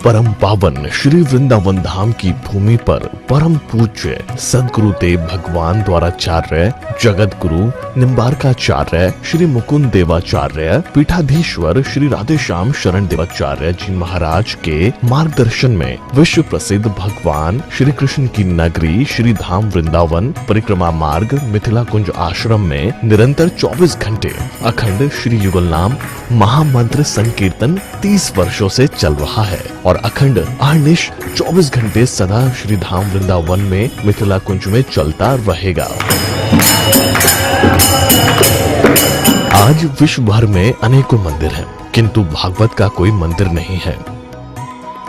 परम पावन श्री वृंदावन धाम की भूमि पर परम पूज्य सदगुरुदेव भगवान द्वाराचार्य जगत गुरु निम्बारकाचार्य श्री मुकुंद देवाचार्य पीठाधीश्वर श्री राधेश्याम शरण देवाचार्य जी महाराज के मार्गदर्शन में विश्व प्रसिद्ध भगवान श्री कृष्ण की नगरी श्री धाम वृंदावन परिक्रमा मार्ग मिथिला कुंज आश्रम में निरंतर 24 घंटे अखंड श्री युगल नाम महामंत्र संकीर्तन 30 वर्षों से चल रहा है और अखंड अहर्निश 24 घंटे सदा श्री धाम वृंदावन में मिथिला कुंज में चलता रहेगा। आज विश्व भर में अनेकों मंदिर हैं, किंतु भागवत का कोई मंदिर नहीं है।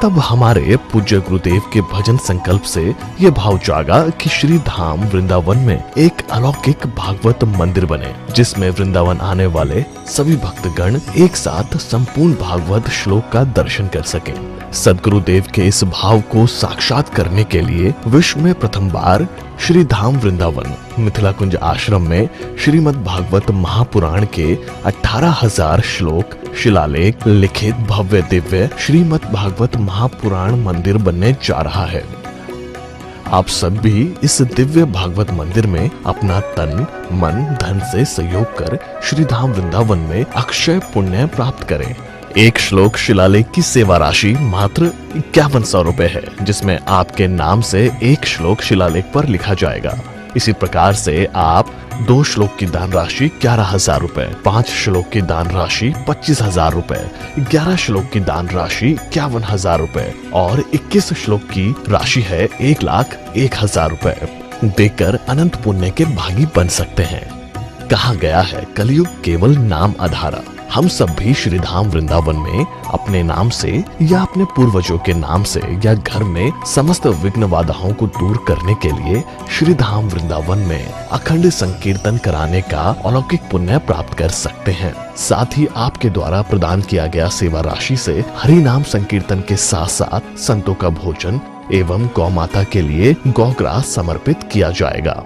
तब हमारे पूज्य गुरुदेव के भजन संकल्प से ये भाव जागा कि श्री धाम वृंदावन में एक अलौकिक भागवत मंदिर बने, जिसमें वृंदावन आने वाले सभी भक्तगण एक साथ संपूर्ण भागवत श्लोक का दर्शन कर सकें। सदगुरुदेव के इस भाव को साक्षात करने के लिए विश्व में प्रथम बार श्री धाम वृंदावन मिथिला कुंज आश्रम में श्रीमद् भागवत महापुराण के 18,000 श्लोक शिलालेख लिखित भव्य दिव्य श्रीमद् भागवत महापुराण मंदिर बनने जा रहा है। आप सब भी इस दिव्य भागवत मंदिर में अपना तन मन धन से सहयोग कर श्री धाम वृंदावन में अक्षय पुण्य प्राप्त करें। एक श्लोक शिलालेख की सेवा राशि मात्र 5100 रुपए है, जिसमें आपके नाम से एक श्लोक शिलालेख पर लिखा जाएगा। इसी प्रकार से आप 2 श्लोक की दान राशि 11,000 रुपए, 5 श्लोक की दान राशि 25,000 रुपए, 11 श्लोक की दान राशि 51,000 रुपए और 21 श्लोक की राशि है 1,01,000 रुपए देकर अनंत पुण्य के भागी बन सकते हैं। कहा गया है कलयुग केवल नाम आधारा। हम सब भी श्री धाम वृंदावन में अपने नाम से या अपने पूर्वजों के नाम से या घर में समस्त विघ्न बाधाओं को दूर करने के लिए श्री धाम वृंदावन में अखंड संकीर्तन कराने का अलौकिक पुण्य प्राप्त कर सकते हैं। साथ ही आपके द्वारा प्रदान किया गया सेवा राशि से हरि नाम संकीर्तन के साथ साथ संतों का भोजन एवं गौ माता के लिए गौग्रास समर्पित किया जाएगा।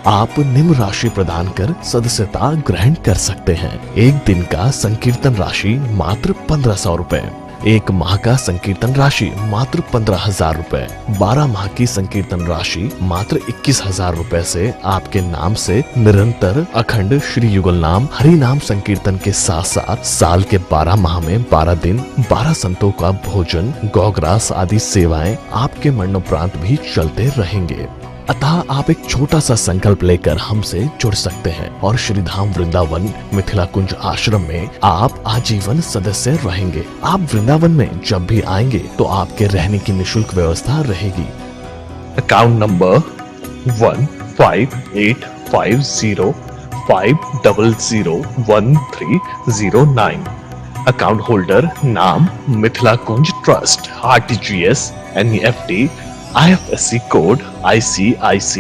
आप निम्न राशि प्रदान कर सदस्यता ग्रहण कर सकते हैं। एक दिन का संकीर्तन राशि मात्र 1,500 रुपए, एक माह का संकीर्तन राशि मात्र 15,000 रुपए, 12 माह की संकीर्तन राशि मात्र 21,000 रुपए से आपके नाम से निरंतर अखंड श्री युगल नाम हरि नाम संकीर्तन के साथ साथ साल के 12 माह में 12 दिन 12 संतों का भोजन गौग्रास आदि सेवाएं आपके मरणोपरांत भी चलते रहेंगे। अतः आप एक छोटा सा संकल्प लेकर हमसे जुड़ सकते हैं और श्री धाम वृंदावन मिथिला कुंज आश्रम में आप आजीवन सदस्य रहेंगे। आप वृंदावन में जब भी आएंगे तो आपके रहने की निशुल्क व्यवस्था रहेगी। Account number 1588505001309। अकाउंट होल्डर नाम Mithila Kunj trust, RTGS, NEFT, IFSC code ICIC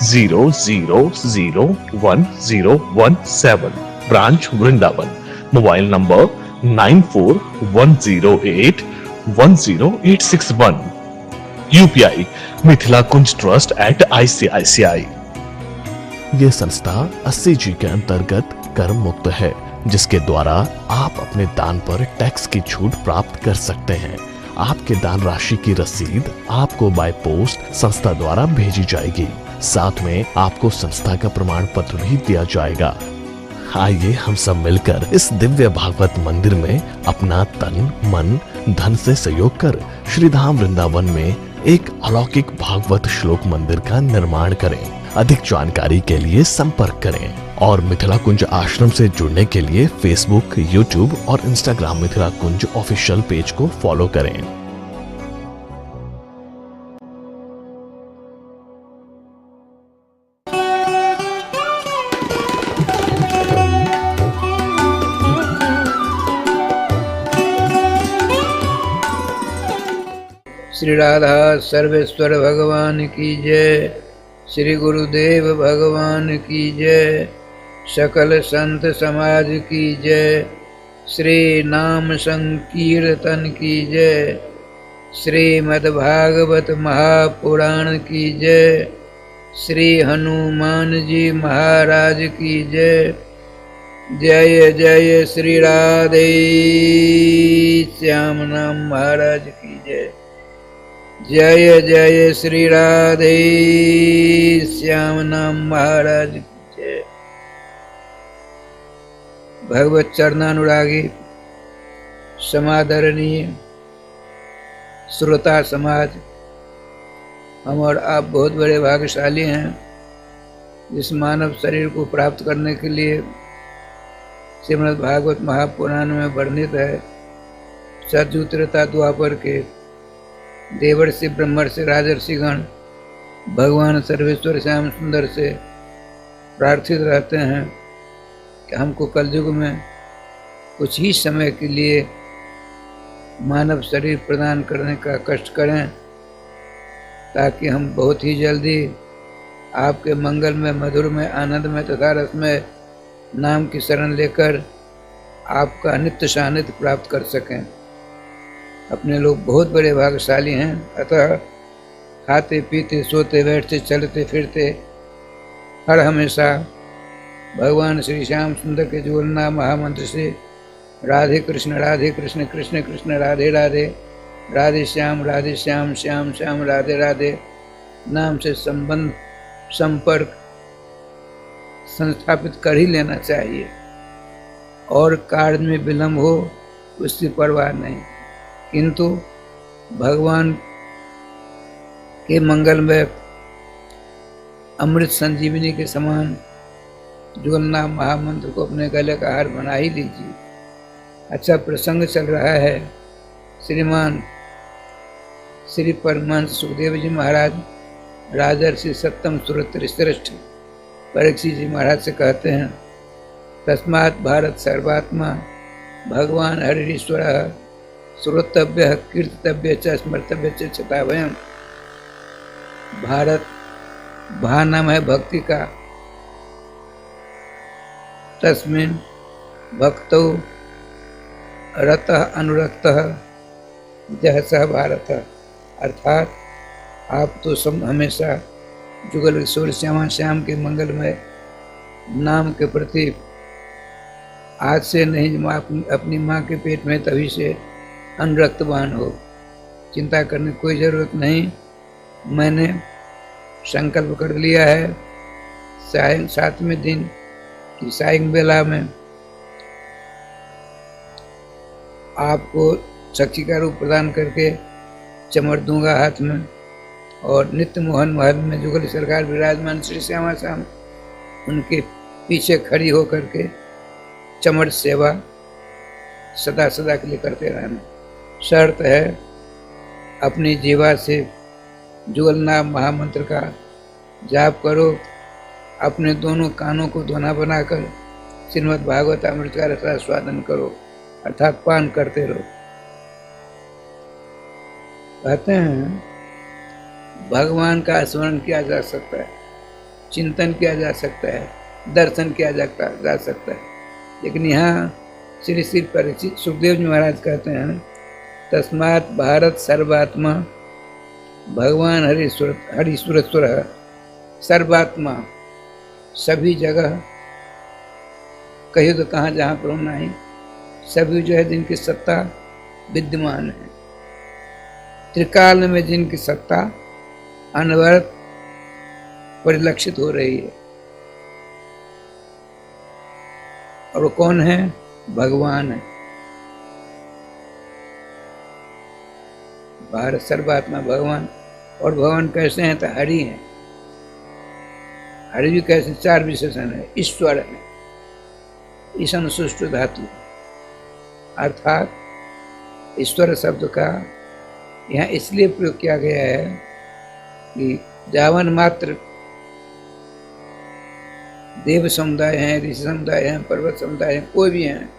00011017, branch Vrindavan. Mobile number 9410810861। UPI Mithila Kunj trust @ICICI। ये संस्था 80G के अंतर्गत कर मुक्त है, जिसके द्वारा आप अपने दान पर टैक्स की छूट प्राप्त कर सकते हैं। आपके दान राशि की रसीद आपको बाय पोस्ट संस्था द्वारा भेजी जाएगी। साथ में आपको संस्था का प्रमाण पत्र भी दिया जाएगा। आइए हम सब मिलकर इस दिव्य भागवत मंदिर में अपना तन मन धन से सहयोग कर श्री धाम वृंदावन में एक अलौकिक भागवत श्लोक मंदिर का निर्माण करें। अधिक जानकारी के लिए संपर्क करें और मिथिला कुंज आश्रम से जुड़ने के लिए फेसबुक, यूट्यूब और इंस्टाग्राम मिथिला कुंज ऑफिशियल पेज को फॉलो करें। श्री राधा सर्वेश्वर भगवान की जय। श्री गुरुदेव भगवान की जय। सकल संत समाज की जय। श्री नाम संकीर्तन की जय। श्रीमद् भागवत महापुराण की जय। श्री हनुमान जी महाराज की जय। जय जय श्री राधे श्याम नाम महाराज की जय। जय जय श्री राधे श्याम नाम महाराज की जय। भगवत चरणानुरागी समादरणीय श्रोता समाज, हम और आप बहुत बड़े भाग्यशाली हैं जिस मानव शरीर को प्राप्त करने के लिए श्रीमद् भागवत महापुराण में वर्णित है। सतयुग त्रेता द्वापर के देवर्षि ब्रह्मर्षि राजर्षिगण भगवान सर्वेश्वर श्याम सुंदर से प्रार्थित रहते हैं कि हमको कलयुग में कुछ ही समय के लिए मानव शरीर प्रदान करने का कष्ट करें, ताकि हम बहुत ही जल्दी आपके मंगल में, मधुर में, आनंद में तथा रस में नाम की शरण लेकर आपका नित्य सानिध्य प्राप्त कर सकें। अपने लोग बहुत बड़े भाग्यशाली हैं, अतः खाते पीते सोते बैठते चलते फिरते हर हमेशा भगवान श्री श्याम सुंदर के ज्वलना महामंत्र से राधे कृष्ण कृष्ण कृष्ण राधे राधे, राधे श्याम श्याम श्याम राधे राधे नाम से संपर्क संस्थापित कर ही लेना चाहिए। और कार्य में विलंब हो उसकी परवाह नहीं, किंतु भगवान के मंगल में अमृत संजीवनी के समान ज्वलना महामंत्र को अपने गले का हार बना ही लीजिए। अच्छा प्रसंग चल रहा है। श्रीमान श्री परमहंस सुखदेव जी महाराज राजर्षि सप्तम सुरत्र श्रेष्ठ परीक्षित जी महाराज से कहते हैं, तस्मात् भारत सर्वात्मा भगवान हरिश्वर श्रोतव्य कीर्तव्य च स्मर्तव्य च छतावयम्। भारत भा नाम है भक्ति का, तस्मिन् भक्तौ रतः अनुरक्तः जह सह भारत। अर्थात आप तो सब हमेशा जुगल किशोर श्यामा श्याम के मंगल में नाम के प्रति आज से नहीं, अपनी माँ के पेट में तभी से अनुरक्तवान हो। चिंता करने की कोई ज़रूरत नहीं। मैंने संकल्प कर लिया है सायं 7वें दिन की सायं बेला में आपको साक्षी का रूप प्रदान करके चमर दूंगा हाथ में, और नित्य मोहन महल में जुगल सरकार विराजमान श्री श्यामा श्याम उनके पीछे खड़ी होकर के चमर सेवा सदा सदा के लिए करते रहना। शर्त है अपनी जीवा से जुगल नाम महामंत्र का जाप करो, अपने दोनों कानों को दोना बनाकर श्रीमद् भागवत अमृत का रसास्वादन करो, अर्थात पान करते रहो। कहते हैं भगवान का स्मरण किया जा सकता है, चिंतन किया जा सकता है, दर्शन किया जा सकता है, लेकिन यहाँ श्री श्री परीक्षित सुखदेव जी महाराज कहते हैं, तस्मात् भारत सर्वात्मा भगवान हरिश्वर सर्वात्मा, सभी जगह, कहीं तो कहाँ जहाँ पर होना ही, सभी जो है जिनकी सत्ता विद्यमान है, त्रिकाल में जिनकी सत्ता अनवरत परिलक्षित हो रही है। और वो कौन है? भगवान है। भारत सर्वात्मा भगवान। और भगवान कैसे हैं? तो हरि हैं। हरि भी कैसे? 4 विशेषण है। ईश्वर है, ईशन सुष्टु धातु, अर्थात ईश्वर शब्द का यहाँ इसलिए प्रयोग किया गया है कि जावन मात्र देव समुदाय हैं, ऋषि समुदाय हैं, पर्वत समुदाय हैं, कोई भी हैं,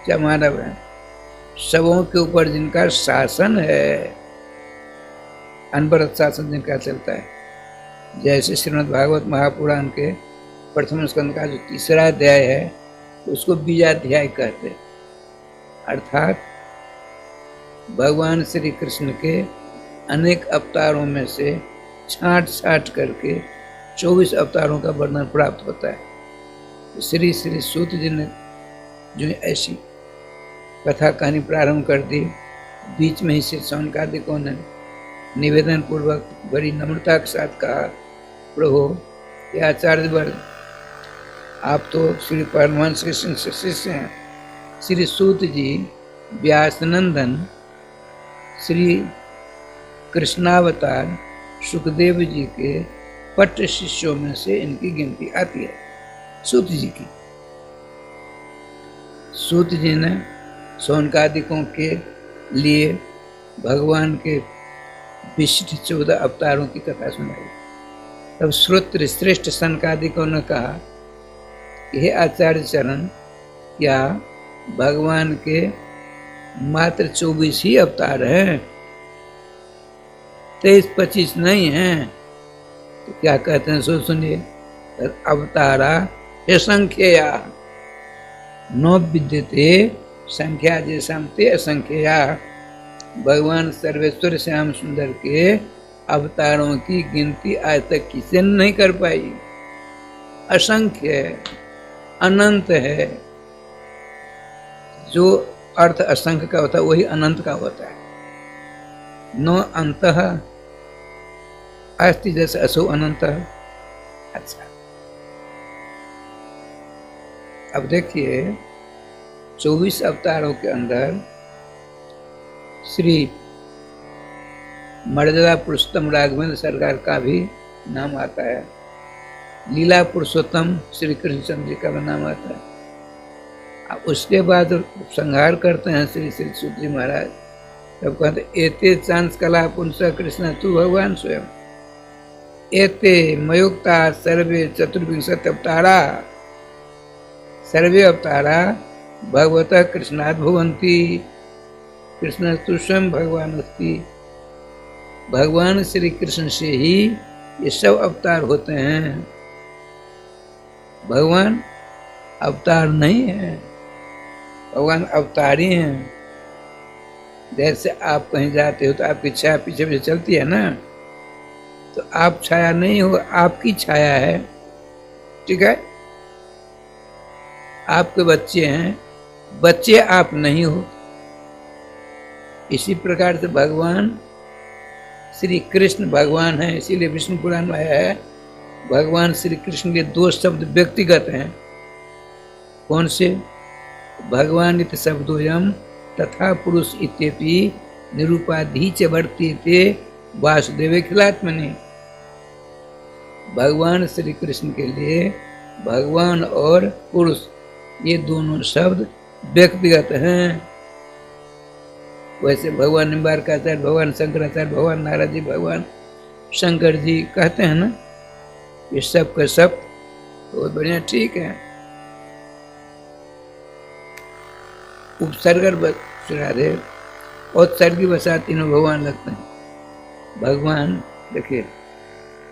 चाहे मानव हैं, सबों के ऊपर जिनका शासन है, अनवरत शासन जिनका चलता है। जैसे श्रीमद् भागवत महापुराण के प्रथम स्कंद का जो 3रा अध्याय है उसको बीजाध्याय कहते हैं। अर्थात भगवान श्री कृष्ण के अनेक अवतारों में से छांट करके 24 अवतारों का वर्णन प्राप्त होता है। श्री श्री सूत जी ने जो ऐसी कथा कहानी प्रारंभ कर दी, बीच में ही श्री शौनकादिकों ने निवेदन पूर्वक बड़ी नम्रता के साथ कहा, प्रभु ये आचार्य वर्ग, आप तो श्री परमहंस कृष्ण से शिष्य हैं। श्री सूत जी व्यासनंदन श्री कृष्णावतार सुखदेव जी के पट्ट शिष्यों में से इनकी गिनती आती है, सूत जी की। सूत जी ने शौनकादिकों के लिए भगवान के विशिष्ट 14 अवतारों की कथा सुनाई। तब श्रोत्र श्रेष्ठ सनकादिकों ने कहा, हे आचार्य चरण, क्या भगवान के मात्र 24 ही अवतार हैं, 23-25 नहीं हैं? तो क्या कहते हैं सो सुनिए, अवतारा असंख्या न विद्यते संख्या जैसा ते असंख्या। भगवान सर्वेश्वर श्याम सुंदर के अवतारों की गिनती आज तक किसी ने नहीं कर पाई। असंख्य है, अनंत है। जो अर्थ असंख्य का होता है वही अनंत का होता है। न अंतः अस्ति जैसे असो अनंत। अच्छा, अब देखिए 24 अवतारों के अंदर श्री मर्यादा पुरुषोत्तम राघवेंद्र सरकार का भी नाम आता है। लीला पुरुषोत्तम श्री कृष्णचंद्र जी का भी नाम आता है। अब उसके बाद संहार करते हैं श्री श्री सूत जी महाराज, तब कहते एते चांस कला पुंस कृष्ण तू भगवान स्वयं, एते मयुक्ता सर्वे चतुर्विंशत अवतारा, सर्वे अवतारा भगवतः कृष्णात् भवन्ति, कृष्ण तु स्वयं भगवान अस्ति। भगवान श्री कृष्ण से ही ये सब अवतार होते हैं। भगवान अवतार नहीं है, भगवान अवतारी हैं। जैसे आप कहीं जाते हो तो आपकी छाया पीछे पीछे चलती है ना, तो आप छाया नहीं हो, आपकी छाया है। ठीक है, आपके बच्चे हैं, बच्चे आप नहीं हो। इसी प्रकार से भगवान श्री कृष्ण भगवान है। इसीलिए विष्णु पुराण में आया है, भगवान श्री कृष्ण के 2 शब्द व्यक्तिगत हैं। कौन से? भगवान इत शब्दोयम तथा पुरुष इत्यपि निरूपाधि च वर्तेते वासुदेवे खिलात्मनि। भगवान श्री कृष्ण के लिए भगवान और पुरुष ये दोनों शब्द व्यक्तिगत हैं। वैसे भगवान निम्बारकाचार्य, भगवान शंकराचार्य, भगवान नारद जी, भगवान शंकर जी कहते हैं ना, ये सब का सब बहुत बढ़िया, ठीक है। उपसर्ग राधे औत्सर्गी वसा तीनों भगवान लगते हैं। भगवान देखिए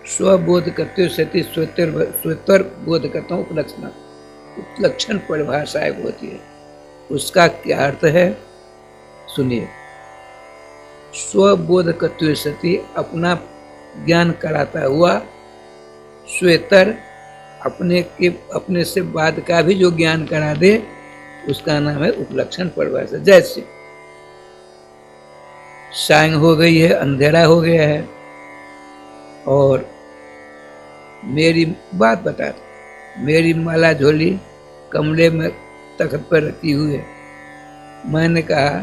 स्वबोध करते सती स्वतर बोध करता हूँ उपलक्षण, उपलक्षण परिभाषा एक होती है, उसका क्या अर्थ है सुनिए। स्वबोध करते सती अपना ज्ञान कराता हुआ, स्वेतर अपने से बाद का भी जो ज्ञान करा दे उसका नाम है उपलक्षण परिभाषा। जैसे सांग हो गई है, अंधेरा हो गया है, और मेरी बात बता, मेरी माला झोली कमरे में तख्त पर रखी हुई है। मैंने कहा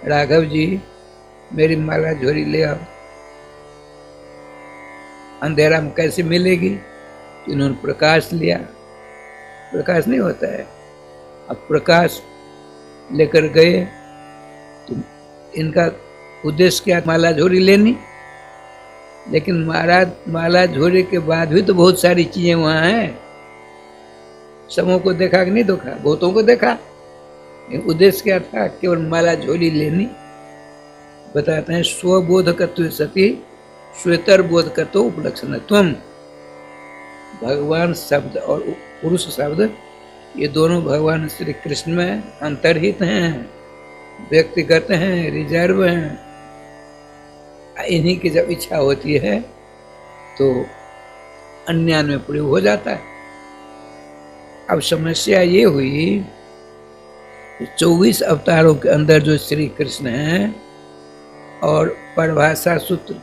राघव जी मेरी माला झोली ले आओ। अंधेरा में कैसे मिलेगी? तो इन्होंने प्रकाश लिया, प्रकाश नहीं होता है। अब प्रकाश लेकर गए तो इनका उद्देश्य क्या? माला झोली लेनी। लेकिन महाराज माला झोली के बाद भी तो बहुत सारी चीजें वहां हैं। सबों को देखा कि नहीं देखा? बहुतों को देखा। उद्देश्य क्या था? केवल माला झोली लेनी। बताते हैं स्वबोध कत्व सती श्वेतर बोध कत्व उपलक्षण। तुम भगवान शब्द और पुरुष शब्द ये दोनों भगवान श्री कृष्ण में अंतर्हित हैं, व्यक्तिगत हैं, रिजर्व हैं। इन्हीं की जब इच्छा होती है तो अन्य में प्रयोग हो जाता है। अब समस्या ये हुई 24 अवतारों के अंदर जो श्री कृष्ण हैं और परिभाषा सूत्र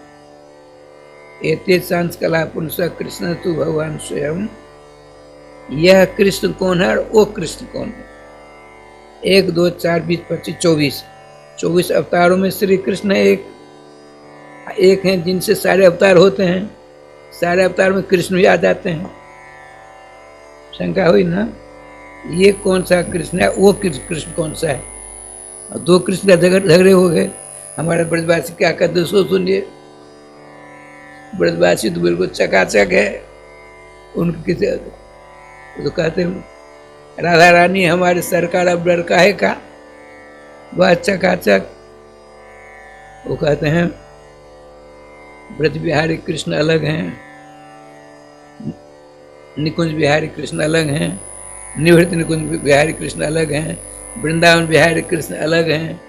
एते सांस कला पुंस कृष्ण तू भगवान स्वयं, यह कृष्ण कौन है और वो कृष्ण कौन है? 1 2 4 20 25 24 अवतारों में श्री कृष्ण एक हैं जिनसे सारे अवतार होते हैं। सारे अवतार में कृष्ण भी आ जाते हैं। शंका हुई ना, ये कौन सा कृष्ण है, वो कृष्ण कौन सा है? और 2 कृष्ण झगड़े हो गए। हमारे ब्रजवासी क्या कहते हैं सो सुनिए। ब्रजवासी तो बिल्कुल चकाचक है। उनके किसी तो कहते हैं राधा रानी हमारे सरकार अब डर काहे का, वह चकाचक। वो कहते हैं ब्रज बिहारी कृष्ण अलग हैं, निकुंज बिहारी कृष्ण अलग हैं, निवृत्त निकुंज बिहारी कृष्ण अलग हैं, वृंदावन बिहारी कृष्ण अलग हैं,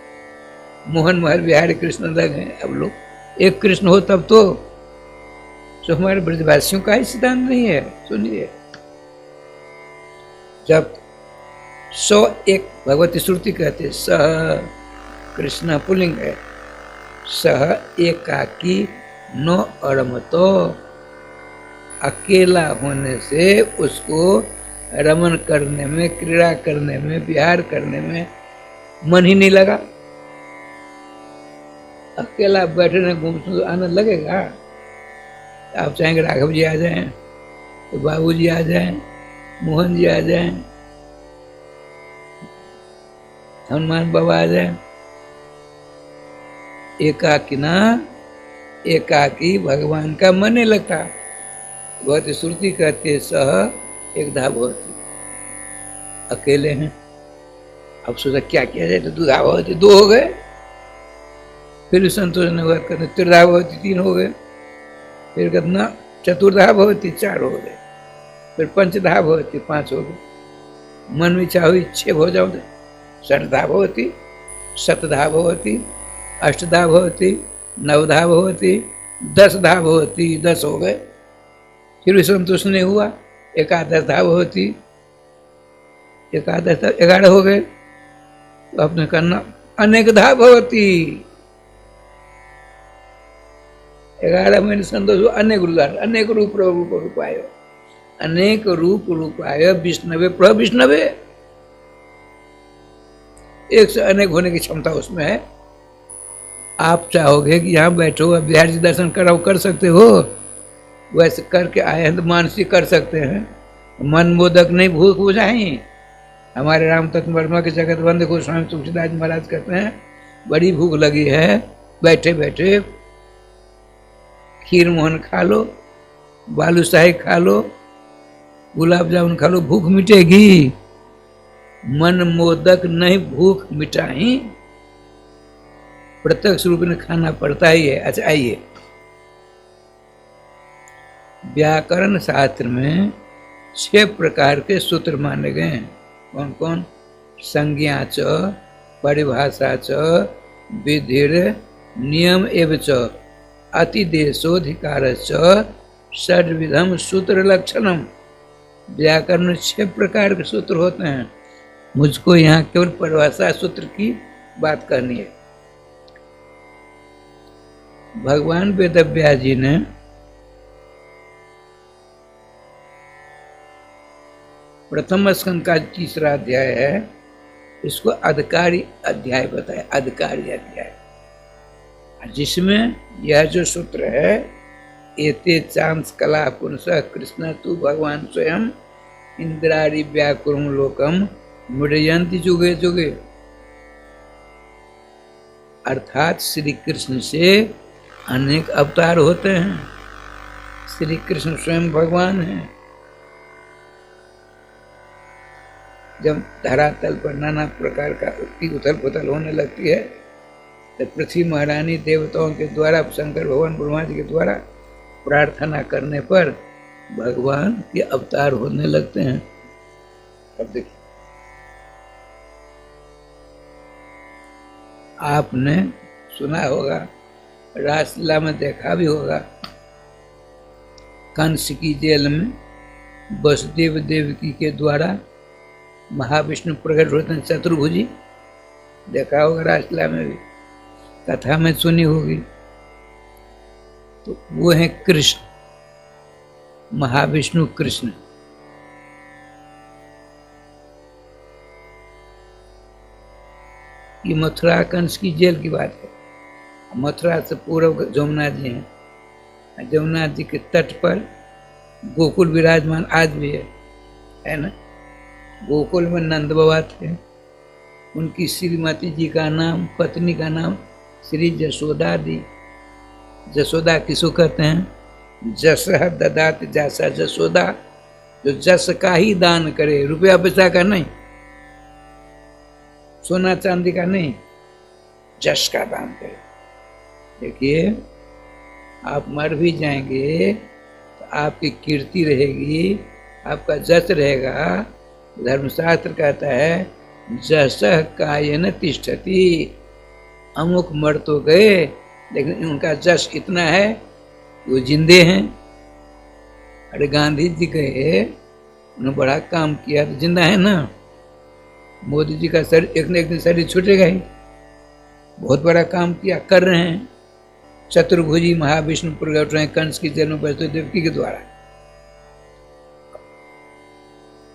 मोहन महल बिहारी कृष्ण अलग हैं। अब लोग एक कृष्ण हो तब तो हमारे ब्रजवासियों का ही सिद्धांत नहीं है। सुनिए, जब 101 भगवती श्रुति कहते सह कृष्ण पुल्लिंग है, सह एकाकी नो अरमतो, अकेला होने से उसको रमन करने में, क्रीड़ा करने में, विहार करने में मन ही नहीं लगा। अकेला बैठने घूमने आनंद लगेगा? आप चाहेंगे राघव जी आ जाएं, तो बाबू जी आ जाएं, मोहन जी आ जाएं, हनुमान बाबा आ जाएं। एकाकी भगवान का मन नहीं लगता। बहुत श्रुति कहती है सह एकधा भवति, अकेले हैं। अब सोचा क्या किया जाए, तो दुधा भवति 2 हो गए, फिर भी संतोष ने हुआ, कहते त्रिधा भवति 3 हो गए, फिर कहते ना चतुर्धा भवति 4 हो गए, फिर पंचधा भवति 5 हो गए। मन में इच्छा हुई 6 हो जाओ, षटधा भवति, शतधा भवति, अष्टधा भवति, 9धा भवति, 10धा भवति 10 हो गए। फिर भी संतोष नहीं हुआ, 11धा भवति, 11 हो गए। तो आपने करना अनेकधा भवति, 11 महीने संतोष हुआ, अनेक रूप रूपाय, अनेक रूप रूपाय विष्णवे प्रभ विष्णवे। एक से अनेक होने की क्षमता उसमें है। आप चाहोगे कि यहाँ बैठो अब बिहार जी दर्शन कराओ, कर सकते हो, वैसे करके आए हैं तो मानसिक कर सकते हैं। मन मोदक नहीं भूख बुझाई। हमारे राम तत्व वर्मा के जगत बंद गोस्वामी तुलसीदास महाराज कहते हैं बड़ी भूख लगी है, बैठे बैठे खीर मोहन खा लो, बालूशाही खा लो, गुलाब जामुन खा लो, भूख मिटेगी। मन मोदक नहीं भूख मिटाई, प्रत्यक्ष रूप में खाना पड़ता ही है। अच्छा आइए, व्याकरण शास्त्र में 6 प्रकार के सूत्र माने गए हैं। कौन कौन? संज्ञा च, परिभाषा च, विधिर, नियम एवं च, अतिदेशोधिकार च, षड्विधम सूत्र लक्षणम। व्याकरण में 6 प्रकार के सूत्र होते हैं। मुझको यहाँ केवल परिभाषा सूत्र की बात करनी है। भगवान वेदव्यास जी ने प्रथम स्कंद का 3रा अध्याय है, इसको अधिकारी अध्याय बताया, अधिकारी अध्याय, जिसमें यह जो सूत्र है एते चांस कला पुंस कृष्ण तू भगवान स्वयं इंद्रारी व्याकुरम लोकम मृडयंति जुगे जुगे, अर्थात श्री कृष्ण से अनेक अवतार होते हैं। श्री कृष्ण स्वयं भगवान हैं। जब धरातल पर नाना प्रकार का उथल पुथल होने लगती है तो पृथ्वी महारानी देवताओं के द्वारा, शंकर भगवान ब्रह्मा जी के द्वारा प्रार्थना करने पर भगवान के अवतार होने लगते हैं। अब देखिए, आपने सुना होगा, रासलीला में देखा भी होगा, कंस की जेल में वसुदेव देवकी के द्वारा महाविष्णु प्रकट होते हैं, चतुर्भुजी। देखा होगा रासलीला में भी, कथा में सुनी होगी। तो वो है कृष्ण, महाविष्णु कृष्ण। ये मथुरा कंस की जेल की बात है। मथुरा से पूर्व जमुना जी हैं। जमुना जी के तट पर गोकुल विराजमान आज भी है ना। गोकुल में नंद बाबा थे। उनकी श्रीमती जी का नाम, पत्नी का नाम श्री जसोदा दी। जसोदा किसको कहते हैं? जस ददात जैसा जसोदा, जो जस का ही दान करे, रुपया पैसा का नहीं, सोना चांदी का नहीं, जस का दान करे। देखिए, आप मर भी जाएंगे तो आपकी कीर्ति रहेगी, आपका जस रहेगा। धर्मशास्त्र कहता है जस कायन तिष्ठति। अमुक मर तो गए, लेकिन उनका जस इतना है वो जिंदे हैं। अरे गांधी जी गए, उन्होंने बड़ा काम किया तो जिंदा है ना। मोदी जी का शरीर एक न एक दिन शरीर छूटेगा ही। बहुत बड़ा काम किया, कर रहे हैं। चतुर्भुजी महाविष्णु प्रकट हुए कंस की जेल में बैठे देवकी के द्वारा।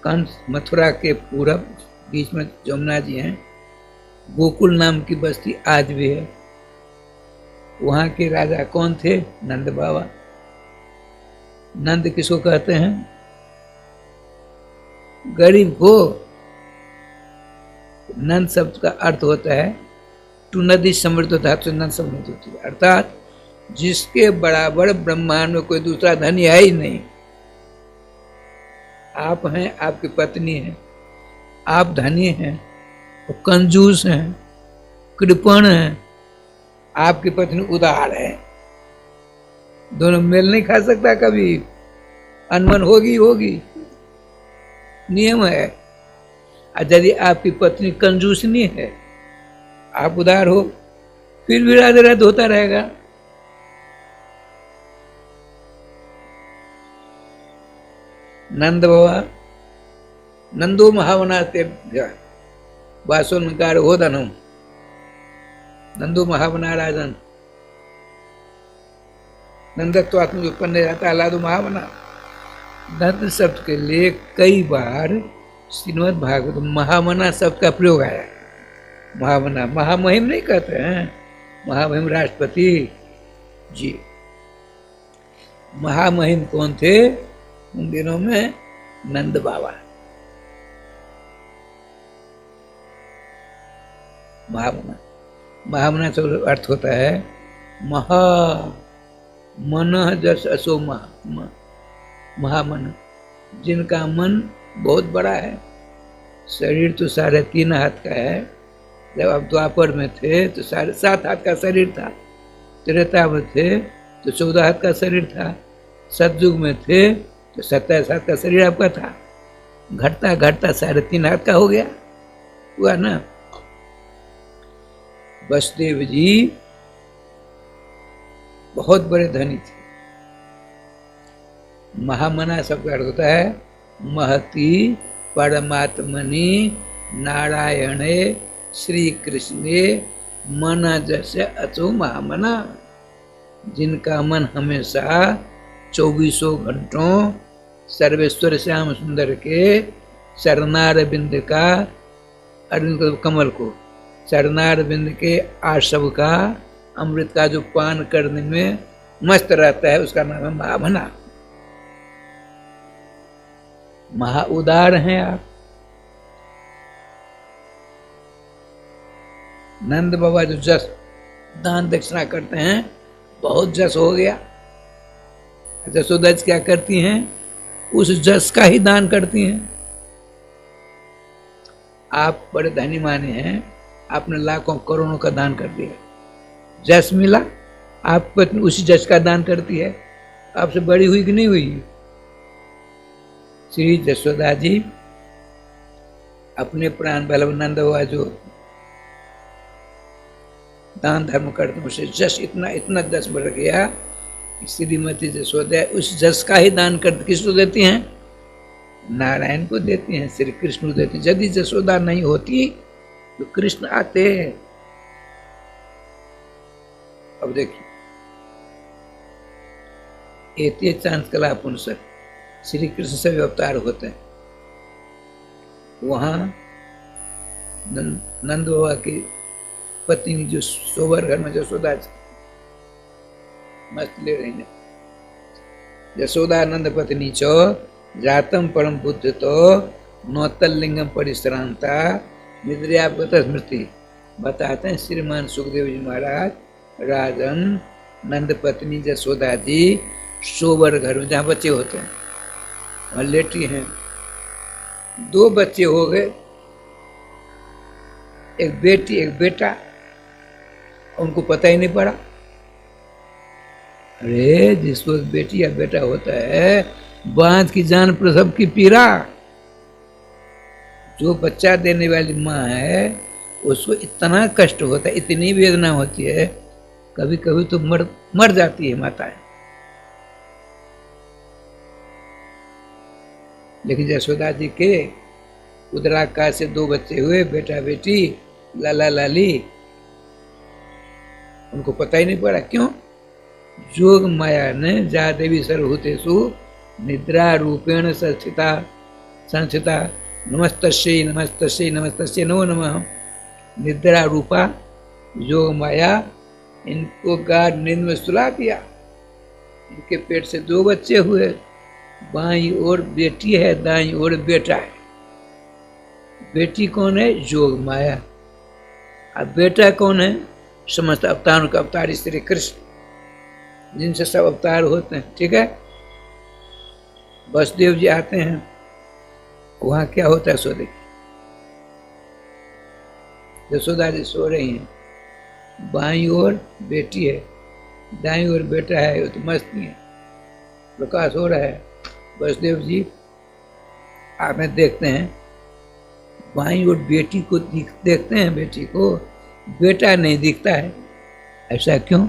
कंस मथुरा के पूरब बीच में जमुना जी हैं। गोकुल नाम की बस्ती आज भी है। वहां के राजा कौन थे? नंद बाबा। नंद किसको कहते हैं? गरीब को। नंद शब्द का अर्थ होता है टू नदी समृद्ध होता है, तो नंद समृद्ध होती है, अर्थात जिसके बराबर ब्रह्मांड में कोई दूसरा धनी है ही नहीं। आप हैं, आपकी पत्नी है, आप धनी हैं, वो कंजूस हैं, कृपण हैं, आपकी पत्नी उदार है। दोनों मेल नहीं खा सकता कभी, अनबन होगी, नियम है। और यदि आपकी पत्नी कंजूसनी है, आप उदार हो, फिर भी राधे राधे होता रहेगा। नंद बाबा नंदो महावनाते वासोनकार होदनम। नंदो महावना राजन, नंदत्वात्म उत्पन्न रहता है लादो महावना। नंद शब्द के लिए कई बार श्रीमद् भागवत महामना शब्द का प्रयोग आया। महामना, महामहिम नहीं कहते हैं, महामहिम राष्ट्रपति जी। महामहिम कौन थे उन दिनों में? नंद बाबा। महामना, महामना का अर्थ होता है महा मन जस असो महामन, जिनका मन बहुत बड़ा है। शरीर तो 3.5 हाथ का है। जब आप द्वापर में थे तो 7.5 हाथ का शरीर था। त्रेता में थे तो 14 हाथ का शरीर था। सतयुग में थे तो 27 हाथ का शरीर आपका था। घटता घटता 3.5 हाथ का हो गया, हुआ ना। वसुदेव जी बहुत बड़े धनी थे। महामना शब्द का अर्थ होता है महती परमात्मनि नारायणे श्री कृष्णे मन जैसे अचो महामना, जिनका मन हमेशा 24 घंटों सर्वेश्वर श्याम सुंदर के चरनार बिंद का, अरविंद कमल को, चरनार बिंद के आशव का, अमृत का जो पान करने में मस्त रहता है, उसका नाम है महामना। महा उदार हैं आप। नंद बाबा जो जस दान दक्षिणा करते हैं, बहुत जस हो गया। जसोदा क्या करती हैं? उस जस का ही दान करती हैं। आप बड़े धनी माने हैं, आपने लाखों करोड़ों का दान कर दिया, जस मिला, आप पत्नी उसी जस का दान करती है। आपसे बड़ी हुई कि नहीं हुई? श्री जसोदा जी अपने प्राण बल्लभ नंद हुआ जो दान धर्म करते हैं, उसे जस इतना जस बढ़ गया। श्रीमती जसोदा उस जस का ही दान करती। किसको देती हैं? नारायण को देती हैं, श्री कृष्ण को देती हैं। यदि जसोदा नहीं होती तो कृष्ण आते हैं। अब देखिए, एते चांद कला पुंस, श्री कृष्ण से अवतार होते हैं। वहां नंद बाबा की पत्नी जो सोबर घर में यशोदा मस्त ले रही है, यशोदानंद पत्नी चो जातम परम बुद्ध तो नौतल लिंगम परिश्रांता निद्रयापगत स्मृति। बताते हैं श्रीमान सुखदेव जी महाराज, राजन नंद पत्नी यशोदा जी सोबर घर में जहाँ बच्चे होते हैं वहां लेटी हैं। 2 बच्चे हो गए, एक बेटी एक बेटा, उनको पता ही नहीं पड़ा। अरे जिसको एक बेटी या बेटा होता है, बांझ की जान प्रसव की पीड़ा। जो बच्चा देने वाली माँ है उसको इतना कष्ट होता है, इतनी वेदना होती है, कभी कभी तो मर जाती है माताएं। लेकिन यशोदा जी के उदराकाश से 2 बच्चे हुए, बेटा बेटी, लाला लाली, उनको पता ही नहीं पड़ा। क्यों? जोग माया ने जा देवी सर्वभूतेषु निद्रा रूपेण संस्थिता नमस्तस्यै नमस्तस्यै नमस्तस्यै नमो नमः। निद्रा रूपा जोग माया इनको गाढ़ नींद में सुला दिया। इनके पेट से 2 बच्चे हुए, बाईं ओर बेटी है, दाईं ओर बेटा है। बेटी कौन है? जोग माया। अब बेटा कौन है? समस्त अवतारों का अवतार श्री कृष्ण, जिनसे सब अवतार होते हैं। ठीक है, वसुदेव जी आते हैं, वहां क्या होता है सो देखिए। यशोदा जी सो रही हैं, बाईं ओर बेटी है, दाईं ओर बेटा है, वो तो मस्ती है, प्रकाश हो रहा है। वसुदेव जी आपने देखते हैं, बाईं ओर बेटी को देखते हैं, बेटी को, बेटा नहीं दिखता है। ऐसा क्यों?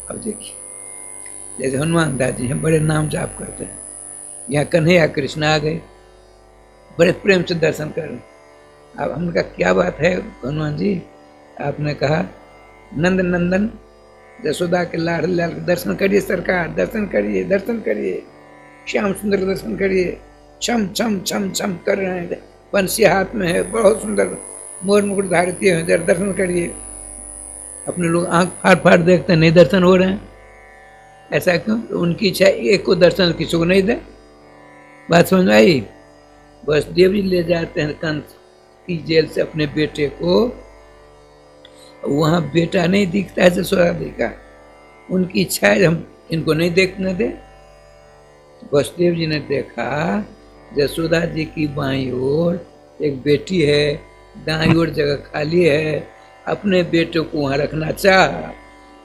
अब देखिए, जैसे हनुमान दास जी हैं, बड़े नाम जाप करते हैं, यहाँ कन्हैया कृष्ण आ गए, बड़े प्रेम से दर्शन कर रहे। अब हमने कहा क्या बात है हनुमान जी? आपने कहा नंद नंदन यशोदा के लाल लाल दर्शन करिए सरकार, दर्शन करिए, दर्शन करिए, श्याम सुंदर दर्शन करिए। छम छम छम छम कर रहे हैं, बंसी हाथ में है, बहुत सुंदर मोर मुकुट धारित है, जरा दर्शन करिए। अपने लोग आंख फाड़ फाड़ देखते नहीं दर्शन हो रहे हैं। ऐसा क्यों? तो उनकी इच्छा एक को दर्शन किसी को नहीं दे। बात समझ में आई? वसुदेव जी ले जाते हैं कंस की जेल से अपने बेटे को, वहां बेटा नहीं दिखता है यशोदा जी का, उनकी इच्छा है हम इनको नहीं देखने दे। वसुदेव जी ने देखा यशोदा जी की बाईं ओर एक बेटी है, दाईं ओर जगह खाली है, अपने बेटे को वहां रखना चाह,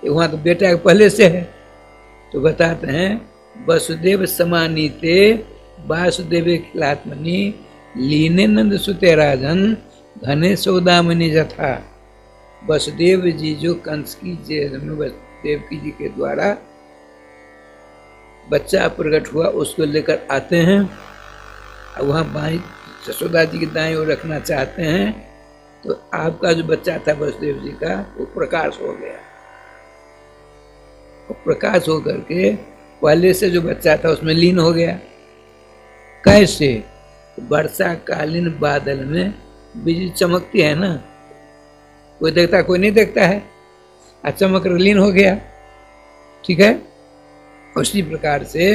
वहां तो बेटा पहले से है। तो बताते हैं वसुदेव समानीते वासुदेव खिलात्मनि लीने नंद सुते राजन घने सौदामणि जथा। वसुदेव जी जो कंस की जेल में वसुदेव जी के द्वारा बच्चा प्रकट हुआ, उसको लेकर आते हैं, और वहाँ बाई यशोदा जी की दाएं ओर रखना चाहते हैं। तो आपका जो बच्चा था वसुदेव जी का, वो प्रकाश हो गया, और प्रकाश होकर के पहले से जो बच्चा था उसमें लीन हो गया। कैसे? वर्षा कालीन बादल में बिजली चमकती है ना, कोई देखता कोई नहीं देखता है, और चमक लीन हो गया। ठीक है, उसी प्रकार से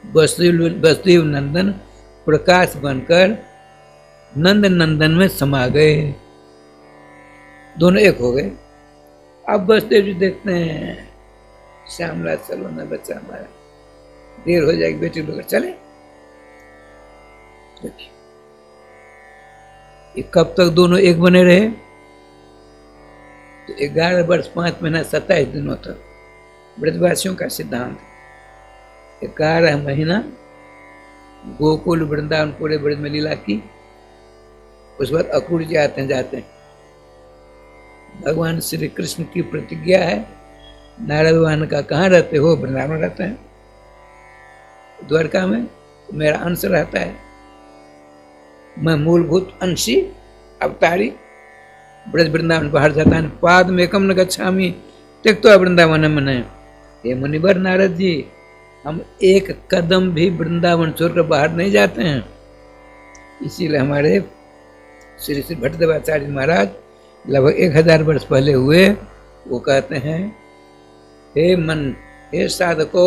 वसुदेव नंदन प्रकाश बनकर नंद नंदन में समा गए, दोनों एक हो गए। अब वसुदेव जी देखते हैं श्यामला चलो ना बच्चा हमारा, देर हो जाएगी, बेटी लेकर चले। देखिए ये कब तक दोनों एक बने रहे? तो 11 वर्ष 5 महीना 27 दिनों तक ब्रजवासियों का सिद्धांत। 11 महीना गोकुल वृंदावन पूरे ब्रज में लीला की, उसके बाद अक्रूर जी आते हैं जाते हैं। भगवान श्री कृष्ण की प्रतिज्ञा है, नारद भगवान का कहाँ रहते हो? वृंदावन रहते हैं, द्वारका में मेरा अंश रहता है, मैं मूलभूत अंशी अवतारी, ब्रज वृंदावन बाहर जाता है, पाद में कम न गच्छामि त्यक्त्वा वृंदावनम ने। हे मुनिवर नारद जी, हम एक कदम भी वृंदावन छोड़कर बाहर नहीं जाते हैं। इसीलिए हमारे श्री श्री भट्टदेवाचार्य महाराज लगभग 1000 वर्ष पहले हुए, वो कहते हैं, हे मन, हे साधको,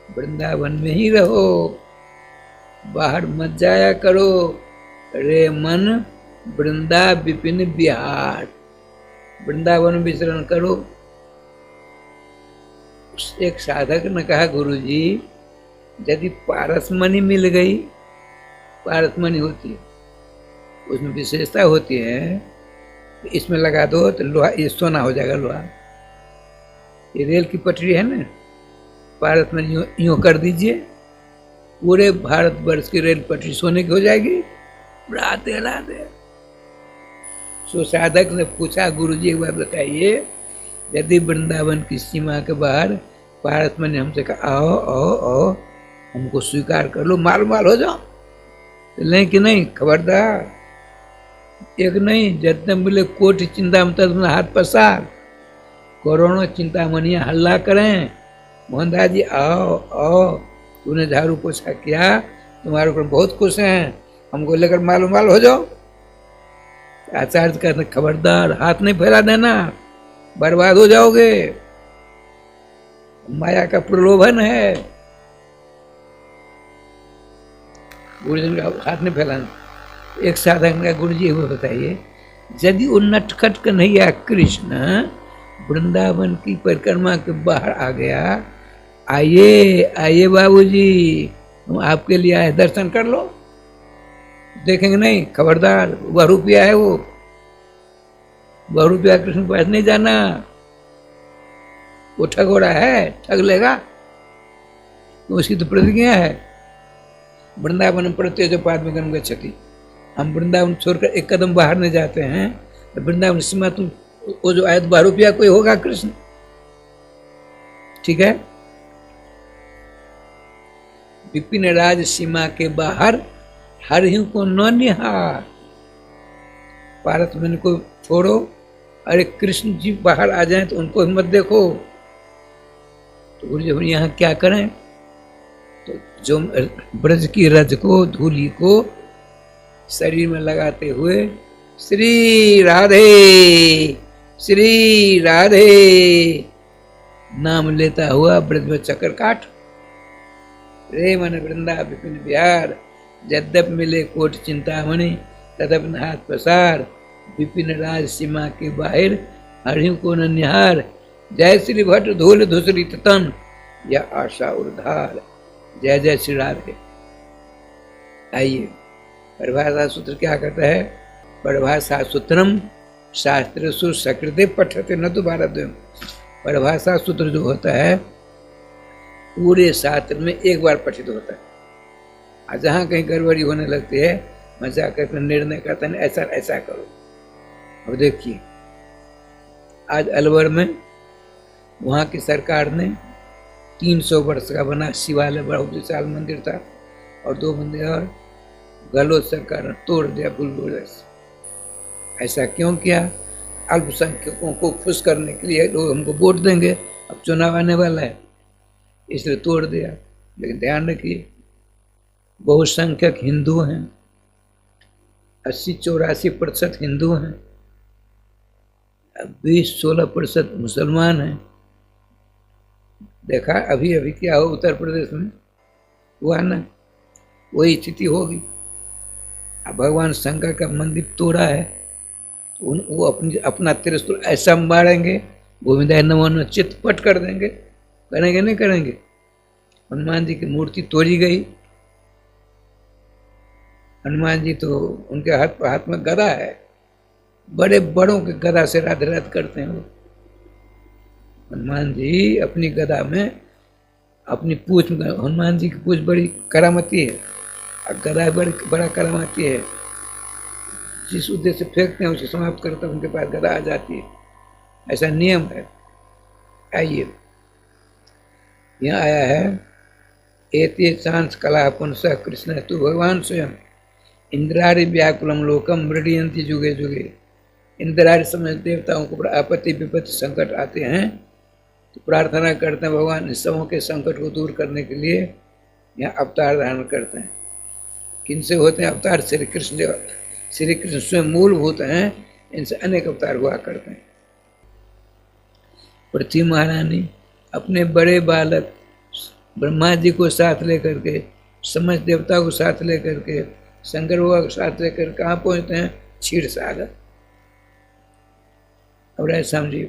वृंदावन में ही रहो, बाहर मत जाया करो। रे मन, वृंदा विपिन बिहार, वृंदावन विचरण करो। एक साधक ने कहा, गुरुजी, यदि पारसमणि मिल गई, पारसमणि होती है, उसमें विशेषता होती है, तो इसमें लगा दो तो लोहा, ये सोना हो जाएगा लोहा। ये रेल की पटरी है ना, पारसमणि यूं कर दीजिए, पूरे भारतवर्ष की रेल पटरी सोने की हो जाएगी। राधे राधे। सो साधक ने पूछा, गुरुजी एक बात बताइए, यदि वृंदावन की सीमा के बाहर पारसमणि हमसे कहा, आओ आओ आओ, हमको स्वीकार कर लो, माल माल हो जाओ, तो लें कि नहीं? खबरदार, एक नहीं, जितने मिले कोटि चिंतामणि में हाथ पसार, करोड़ों चिंतामणियाँ हल्ला करें, मोहनदास जी आओ आओ, तूने झाड़ू पोछा किया, तुम्हारे ऊपर बहुत खुश हैं, हमको लेकर मालूम माल हो जाओ। आचार्य कहते, खबरदार, हाथ नहीं फैला देना, बर्बाद हो जाओगे, माया का प्रलोभन है। गुरु जी हाथ नहीं फैलाना। एक साधक ने कहा, गुरु जी वो बताइए, यदि वो नटखट कन्हैया कृष्ण वृंदावन की परिक्रमा के बाहर आ गया, आइए आइए बाबूजी, हम आपके लिए आए, दर्शन कर लो, देखेंगे नहीं? खबरदार, वह रुपया है, वह रुपया कृष्ण के पास नहीं जाना, वो ठगोड़ा है, ठग लेगा, तो उसकी तो प्रतिज्ञा है, वृंदावन प्रत्येजोपाद में गम गच्छति। हम वृंदावन छोड़कर एक कदम बाहर नहीं जाते हैं, तो वृंदावन सीमा तुम, वो जो आयत 12 रुपया कोई होगा कृष्ण, ठीक है? विपिन राज सीमा के बाहर हरिहु को न निहार, पारसमणि को छोड़ो, अरे कृष्ण जी बाहर आ जाएं तो उनको हिम्मत देखो। तो गुरु जी हम यहाँ क्या करें? तो जो ब्रज की रज को, धूली को शरीर में लगाते हुए श्री राधे श्री राधे नाम लेता हुआ ब्रज में चक्कर काट। रे मन वृंदा विपिन बिहार, यद्यप मिले कोट चिंतामणि, तदप हाथ पसार, विपिन राज सीमा के बाहर हरिहु को न निहार। जय श्री भट्ट धूल धुसरी तन, या आशा उर्धार। जय जय श्री राधे। आइए, परिभाषा सूत्र क्या कहता है? परिभाषा सूत्रम शास्त्रेषु सकृते पठते न तो भारत। परिभाषा सूत्र जो होता है पूरे शास्त्र में एक बार पठित होता है, और जहाँ कहीं गड़बड़ी होने लगती है, मैं जाकर निर्णय करता है ऐसा ऐसा करो। अब देखिए, आज अलवर में वहाँ की सरकार ने 300 वर्ष का बना शिवालय, बड़ा विशाल मंदिर था, और 2 मंदिर और गहलोत सरकार ने तोड़ दिया बुलडोजर से। ऐसा क्यों किया? अल्पसंख्यकों को खुश करने के लिए, लोग हमको वोट देंगे, अब चुनाव आने वाला है, इसलिए तोड़ दिया। लेकिन ध्यान रखिए, बहुसंख्यक हिंदू हैं, 80-84% हिंदू हैं, 20-16% मुसलमान हैं। देखा अभी अभी क्या हो उत्तर प्रदेश में हुआ ना, वही स्थिति होगी। अब भगवान शंकर का मंदिर तोड़ा है, तो वो अपना त्रिशूल ऐसा मारेंगे, गोविंदाय नमो नमः चितपट कर देंगे। करेंगे नहीं करेंगे? हनुमान जी की मूर्ति तोड़ी गई, हनुमान जी तो उनके हाथ में गदा है, बड़े बड़ों के गदा से राधे राधे करते हैं वो। हनुमान जी अपनी गदा में, अपनी पूंछ में, हनुमान जी की पूंछ बड़ी करामती है, और गदा बड़ा करामती है। जिस उद्देश्य से फेंकते हैं उसे समाप्त करते हैं, उनके पास गदा आ जाती है, ऐसा नियम है। आइए, यहाँ आया है, एते चांस कला पुंसः कृष्ण तु भगवान स्वयं इंद्रारि व्याकुलम लोकम मृडयन्ति जुगे जुगे। इंद्रादि समस्त देवताओं को आपत्ति विपत्ति संकट आते हैं तो प्रार्थना करते हैं भगवान इस समूह के संकट को दूर करने के लिए यहाँ अवतार धारण करते हैं। किनसे होते हैं अवतार? श्री कृष्ण स्वयं मूलभूत हैं, इनसे अनेक अवतार हुआ करते हैं। पृथ्वी महारानी अपने बड़े बालक ब्रह्मा जी को साथ लेकर के, समस्त देवता को साथ लेकर के, शंकर भगवान को साथ लेकर कहाँ पहुँचते हैं? क्षीर सागर। अब राम जी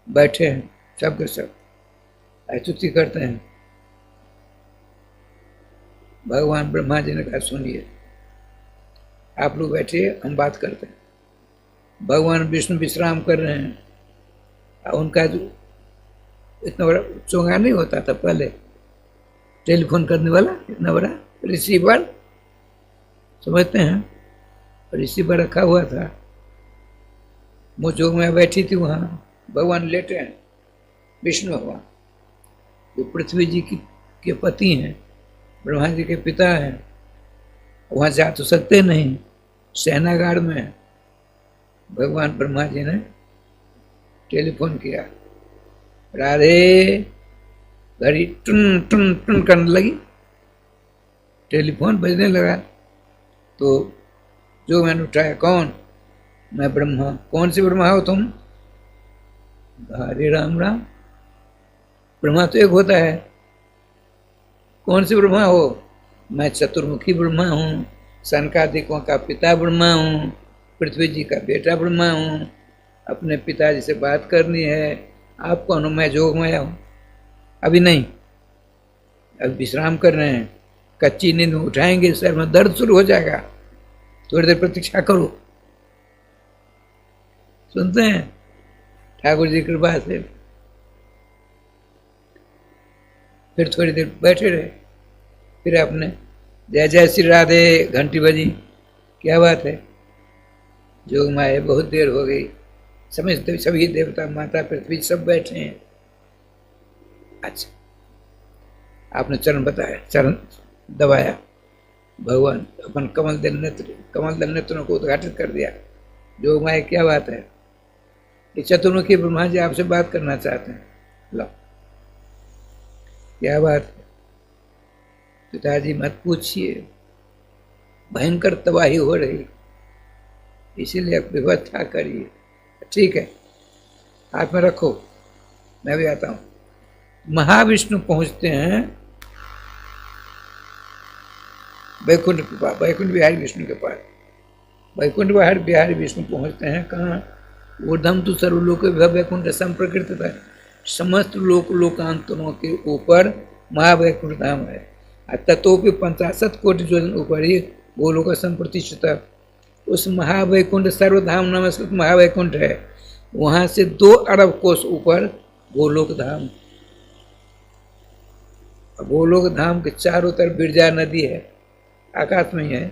बैठे हैं, सब के सब स्तुति करते हैं। भगवान ब्रह्मा जी ने कहा सुनिए, आप लोग बैठिए, हम बात करते हैं। भगवान विष्णु विश्राम कर रहे हैं। उनका जो इतना बड़ा चोंगा नहीं होता था पहले, टेलीफोन करने वाला इतना बड़ा रिसीवर, समझते हैं, रिसीवर रखा हुआ था। मुझों में बैठी थी वहाँ, भगवान लेटे हैं, विष्णु भगवान जो पृथ्वी जी के पति हैं, ब्रह्मा जी के पिता हैं। वहाँ जा तो सकते नहीं, सेनागार में। भगवान ब्रह्मा जी ने टेलीफोन किया, राधे, घड़ी टुन टुन टुन करने लगी, टेलीफोन बजने लगा। तो जो मैंने उठाया, कौन? मैं ब्रह्मा। कौन से ब्रह्मा हो तुम? हरे राम राम, ब्रह्मा तो एक होता है। कौन से ब्रह्मा हो? मैं चतुर्मुखी ब्रह्मा हूँ, सनकादिकों का पिता ब्रह्मा हूँ, पृथ्वी जी का बेटा ब्रह्मा हूँ। अपने पिताजी से बात करनी है। आप कौन हो? मैं जोगमाया हूँ। अभी नहीं, अब विश्राम कर रहे हैं, कच्ची नींद में उठाएंगे, सर में दर्द शुरू हो जाएगा, थोड़ी देर प्रतीक्षा करो। सुनते हैं ठाकुर जी की कृपा से। फिर थोड़ी देर बैठे रहे, फिर आपने जय जय श्री राधे, घंटी बजी। क्या बात है? जोग माया बहुत देर हो गई, समझते सभी देवता माता पृथ्वी सब बैठे हैं। अच्छा, आपने चरण बताया, चरण दबाया, भगवान अपन कमल दल नेत्रों को उद्घाटित कर दिया। जोग माया क्या बात है? ये चतुर्मुखी ब्रह्मा जी आपसे बात करना चाहते हैं। लो, क्या बात है? पिताजी मत पूछिए, भयंकर तबाही हो रही, इसीलिए व्यवस्था करिए। ठीक है, हाथ में रखो, मैं भी आता हूँ। महाविष्णु पहुंचते हैं वैकुंठ के पास, वैकुंठ बिहारी विष्णु के पास। वैकुंठ बिहारी विष्णु पहुंचते हैं कहाँ? ऊर्ध्वम तु सर्वलोक वैकुंठ संप्रकृत, समस्त लोकांतरों के ऊपर महावैकुंठ धाम है। ततोपि 50 कोटि योजन ऊपर ही गोलोक संप्रतिष्ठित उस महावैकुंठ सर्वधाम नमस्कृत महावैकुंठ है। वहां से 2 अरब कोस ऊपर गोलोक धाम। गोलोक धाम के चारों तरफ बिरजा नदी है, आकाश में ही है।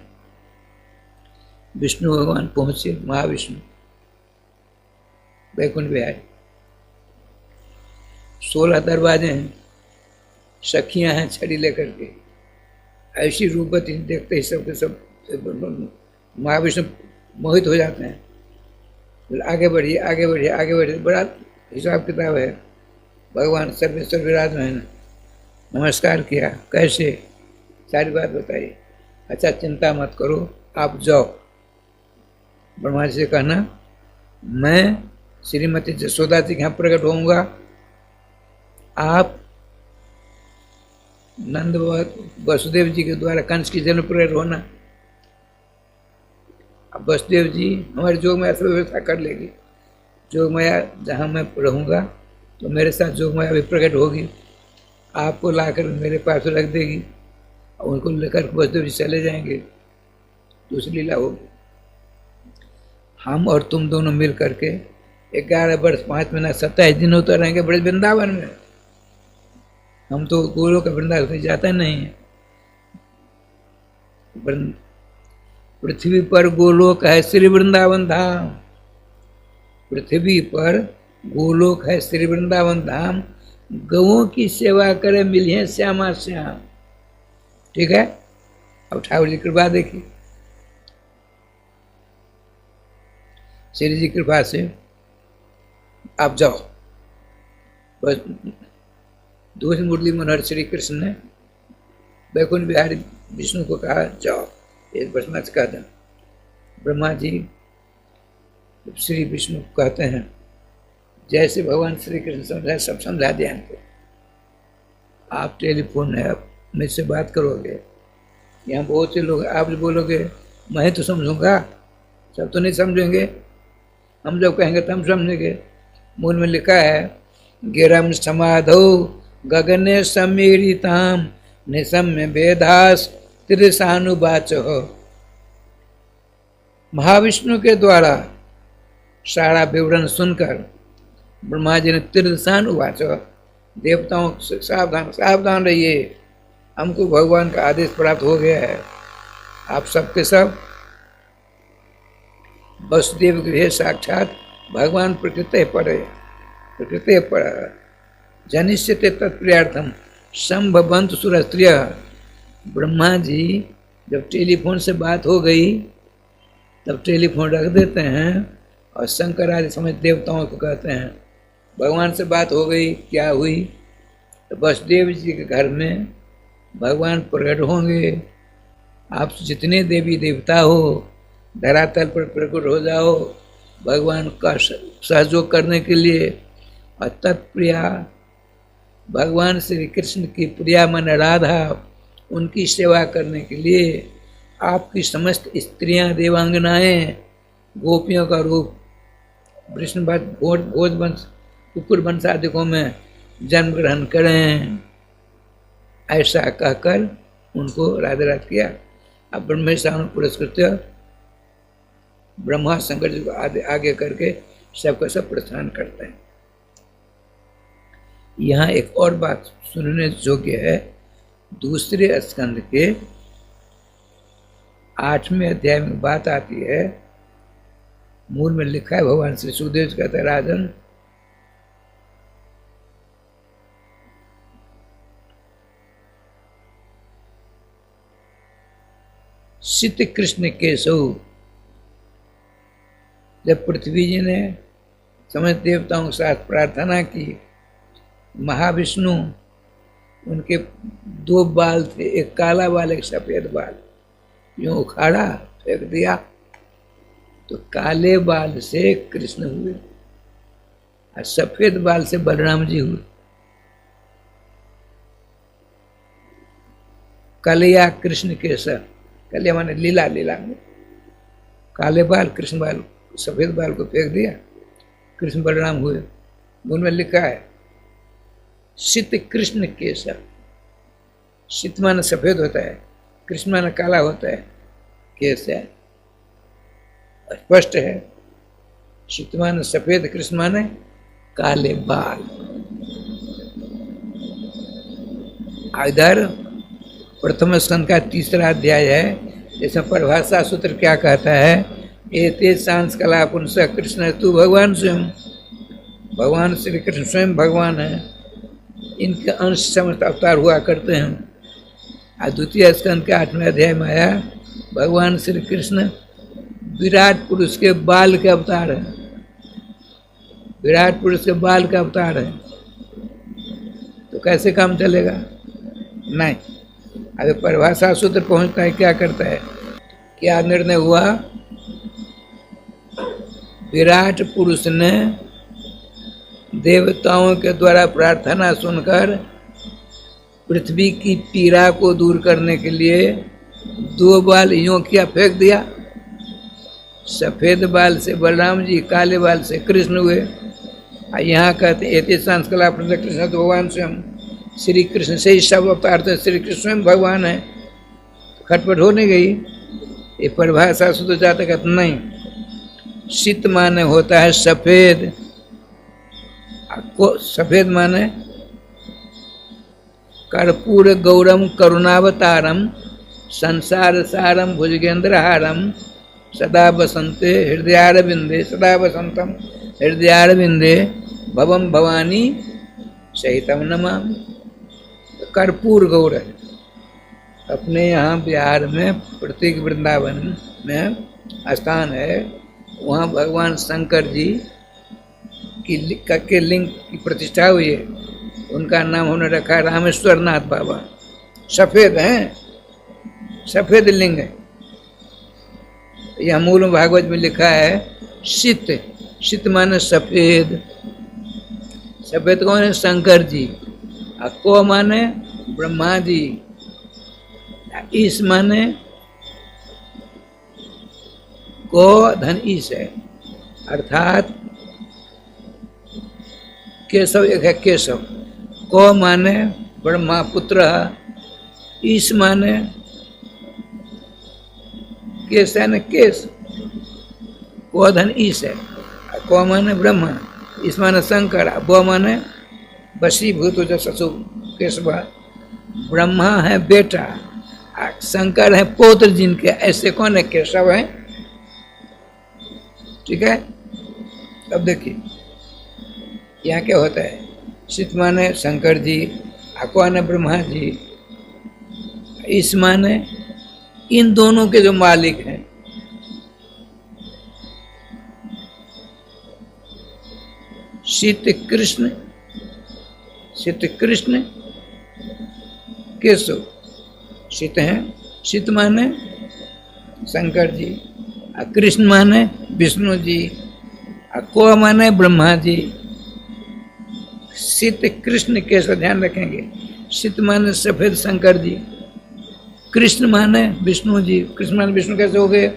विष्णु भगवान पहुंचे, महाविष्णु वैकुंठ बिहारी। 16 दरवाजे हैं, सखियां हैं छड़ी लेकर के। ऐसी रूपवती देखते ही सबके सब महाविष्णु मोहित हो जाते हैं। आगे बढ़िए, आगे बढ़िए, आगे बढ़िए, बड़ा हिसाब किताब है। भगवान सर्वेश्वर विराजमान, नमस्कार किया, कैसे, सारी बात बताई। अच्छा, चिंता मत करो, आप जाओ। ब्रह्मा जी से कहना, मैं श्रीमती जसोदा जी के यहाँ प्रकट होऊंगा, आप नंद वसुदेव जी के द्वारा कंस की जन्म प्रकट होना। अब वसुदेव जी हमारी जोगमाया से व्यवस्था कर लेगी। जोगमाया जहाँ मैं रहूँगा तो मेरे साथ जोगमाया भी प्रकट होगी, आपको लाकर मेरे पास रख देगी और उनको लेकर वसुदेव जी चले जाएंगे। दूसरी लीला होगी, हम और तुम दोनों मिल करके 11 वर्ष 5 महीना 27 दिन होते रहेंगे बड़े वृंदावन में। हम तो गोलोक का वृंदावन कहीं जाता नहीं है। पृथ्वी पर गोलोक है श्री वृंदावन धाम, पृथ्वी पर गोलोक है श्री वृंदावन धाम। गौओं की सेवा करे मिलिए श्यामा श्याम। ठीक है, अब ठाकुर जी कृपा देखिए। श्री जी की कृपा से आप जाओ। बस दूसरी मुरली मनोहर श्री कृष्ण ने वैकुंठ बिहारी विष्णु को कहा जाओ ये बसमत कह दें। ब्रह्मा जी श्री विष्णु को कहते हैं जैसे भगवान श्री कृष्ण समझाए सब समझा दिया हमको। आप टेलीफोन है, आप मुझसे बात करोगे, यहाँ बहुत से लोग, आप जो बोलोगे मैं तो समझूंगा, सब तो नहीं समझेंगे, हम जब कहेंगे तब समझेंगे। मूल में लिखा है गिरम समाधो गगने समीरिताम निसम्य वेदास त्रिशानुवाच हो। महाविष्णु के द्वारा सारा विवरण सुनकर ब्रह्मा जी ने त्रिशानुवाच, देवताओं से सावधान सावधान रहिए, हमको भगवान का आदेश प्राप्त हो गया है। आप सबके सब वसुदेव गृह साक्षात भगवान प्रकृते पड़े जनिष्यते तत्प्रियार्थम संभवंत सुरस्त्रिय। ब्रह्मा जी जब टेलीफोन से बात हो गई तब टेलीफोन रख देते हैं और शंकर आदि समेत देवताओं को कहते हैं भगवान से बात हो गई, क्या हुई? तो वसुदेव जी के घर में भगवान प्रकट होंगे। आप जितने देवी देवता हो धरातल पर प्रकट हो जाओ भगवान का सहयोग करने के लिए। और तत्प्रिया भगवान श्री कृष्ण की प्रिया मन राधा, उनकी सेवा करने के लिए आपकी समस्त स्त्रियां देवांगनाएं गोपियों का रूप वृषणवंश भोज वंश कुकुर वंशादिकों में जन्म ग्रहण करें, ऐसा कहकर उनको राधे राधे किया। अब ब्रह्मेशान पुरस्कृत ब्रह्मा शंकर जी को आगे करके सबका सब प्रस्थान करते हैं। यहाँ एक और बात सुनने योग्य है, दूसरे स्कंद के 8वें अध्याय में बात आती है। मूल में लिखा है भगवान श्री सुखदेव जी कहते हैं राजन सित कृष्ण केशव, जब पृथ्वी जी ने समस्त देवताओं के साथ प्रार्थना की, महाविष्णु उनके 2 बाल थे, एक काला बाल एक सफेद बाल, यूं उखाड़ा फेंक दिया तो काले बाल से कृष्ण हुए और सफेद बाल से बलराम जी हुए। कलिया कृष्ण केसर, कलिया माने लीला, लीला में काले बाल कृष्ण बाल, सफेद बाल को फेंक दिया, कृष्ण बलराम हुए। उनमें लिखा है सित कृष्ण केसर, सित माने सफेद होता है, कृष्ण माने काला होता है, केस है स्पष्ट है, सित माने सफेद, कृष्ण माने काले बाल। इधर प्रथम स्कंद का 3रा अध्याय है, इसमें परिभाषा सूत्र क्या कहता है, एते सांस कला पुंस कृष्ण तू भगवान स्वयं, भगवान श्री कृष्ण स्वयं भगवान है, इनके अंश समस्त अवतार हुआ करते हैं। और द्वितीय स्कंद के 8वें अध्याय में आया भगवान श्री कृष्ण विराट पुरुष के बाल के अवतार है, विराट पुरुष के बाल का अवतार है, तो कैसे काम चलेगा? नहीं। अगर परिभाषा सूत्र पहुंचता है क्या करता है, क्या निर्णय हुआ? विराट पुरुष ने देवताओं के द्वारा प्रार्थना सुनकर पृथ्वी की पीड़ा को दूर करने के लिए 2 बाल यूं किया, फेंक दिया, सफेद बाल से बलराम जी, काले बाल से कृष्ण हुए। यहाँ कहते एते सांस्कला कृष्ण तो भगवान स्वयं, श्री कृष्ण से ही सब अवतार थे, श्री कृष्ण स्वयं भगवान है, तो खटपट हो नहीं गई। ये परिभाषा सूत्र जाते कहते नहीं, सित माने होता है सफेद, सफेद माने कर्पूर गौरम करुणावतारम संसार सारम भुजगेंद्रहारम सदा बसंते हृदयारविंदे, सदा बसंतम हृदयारविंदे भवम भवानी सहितम नमामि। कर्पूर गौर है, अपने यहाँ बिहार में प्रत्येक वृंदावन में स्थान है वहाँ भगवान शंकर जी के लिंग की प्रतिष्ठा हुई है। उनका नाम उन्होंने रखा है रामेश्वर नाथ बाबा। सफेद हैं, सफेद लिंग है। यह मूल भागवत में लिखा है शीत, शीत माने सफेद। सफेद कौन है? शंकर जी। को माने ब्रह्मा जी। ईश माने को धन ईश है, अर्थात केशव एक है केशव। को माने ब्रह्मा पुत्र, ईश माने केश है न केश, को धन ईश है। को माने ब्रह्मा, ईश माने शंकर, बो माने वशीभूत जो ससु केशवा। ब्रह्मा है बेटा, शंकर है पौत्र जिनके। ऐसे कौन है? केशव है। ठीक है। अब देखिए यहाँ क्या होता है। शीत माने शंकर जी, अक्वा ने ब्रह्मा जी, इस माने इन दोनों के जो मालिक हैं। शीत कृष्ण, शीत कृष्ण केशव। शीत हैं, शीत माने शंकर जी, कृष्ण माने विष्णु जी, को माने ब्रह्मा जी। शीत कृष्ण केशव, ध्यान रखेंगे। शीत माने सफेद शंकर जी, कृष्ण माने विष्णु जी। कृष्ण माने विष्णु कैसे हो गए?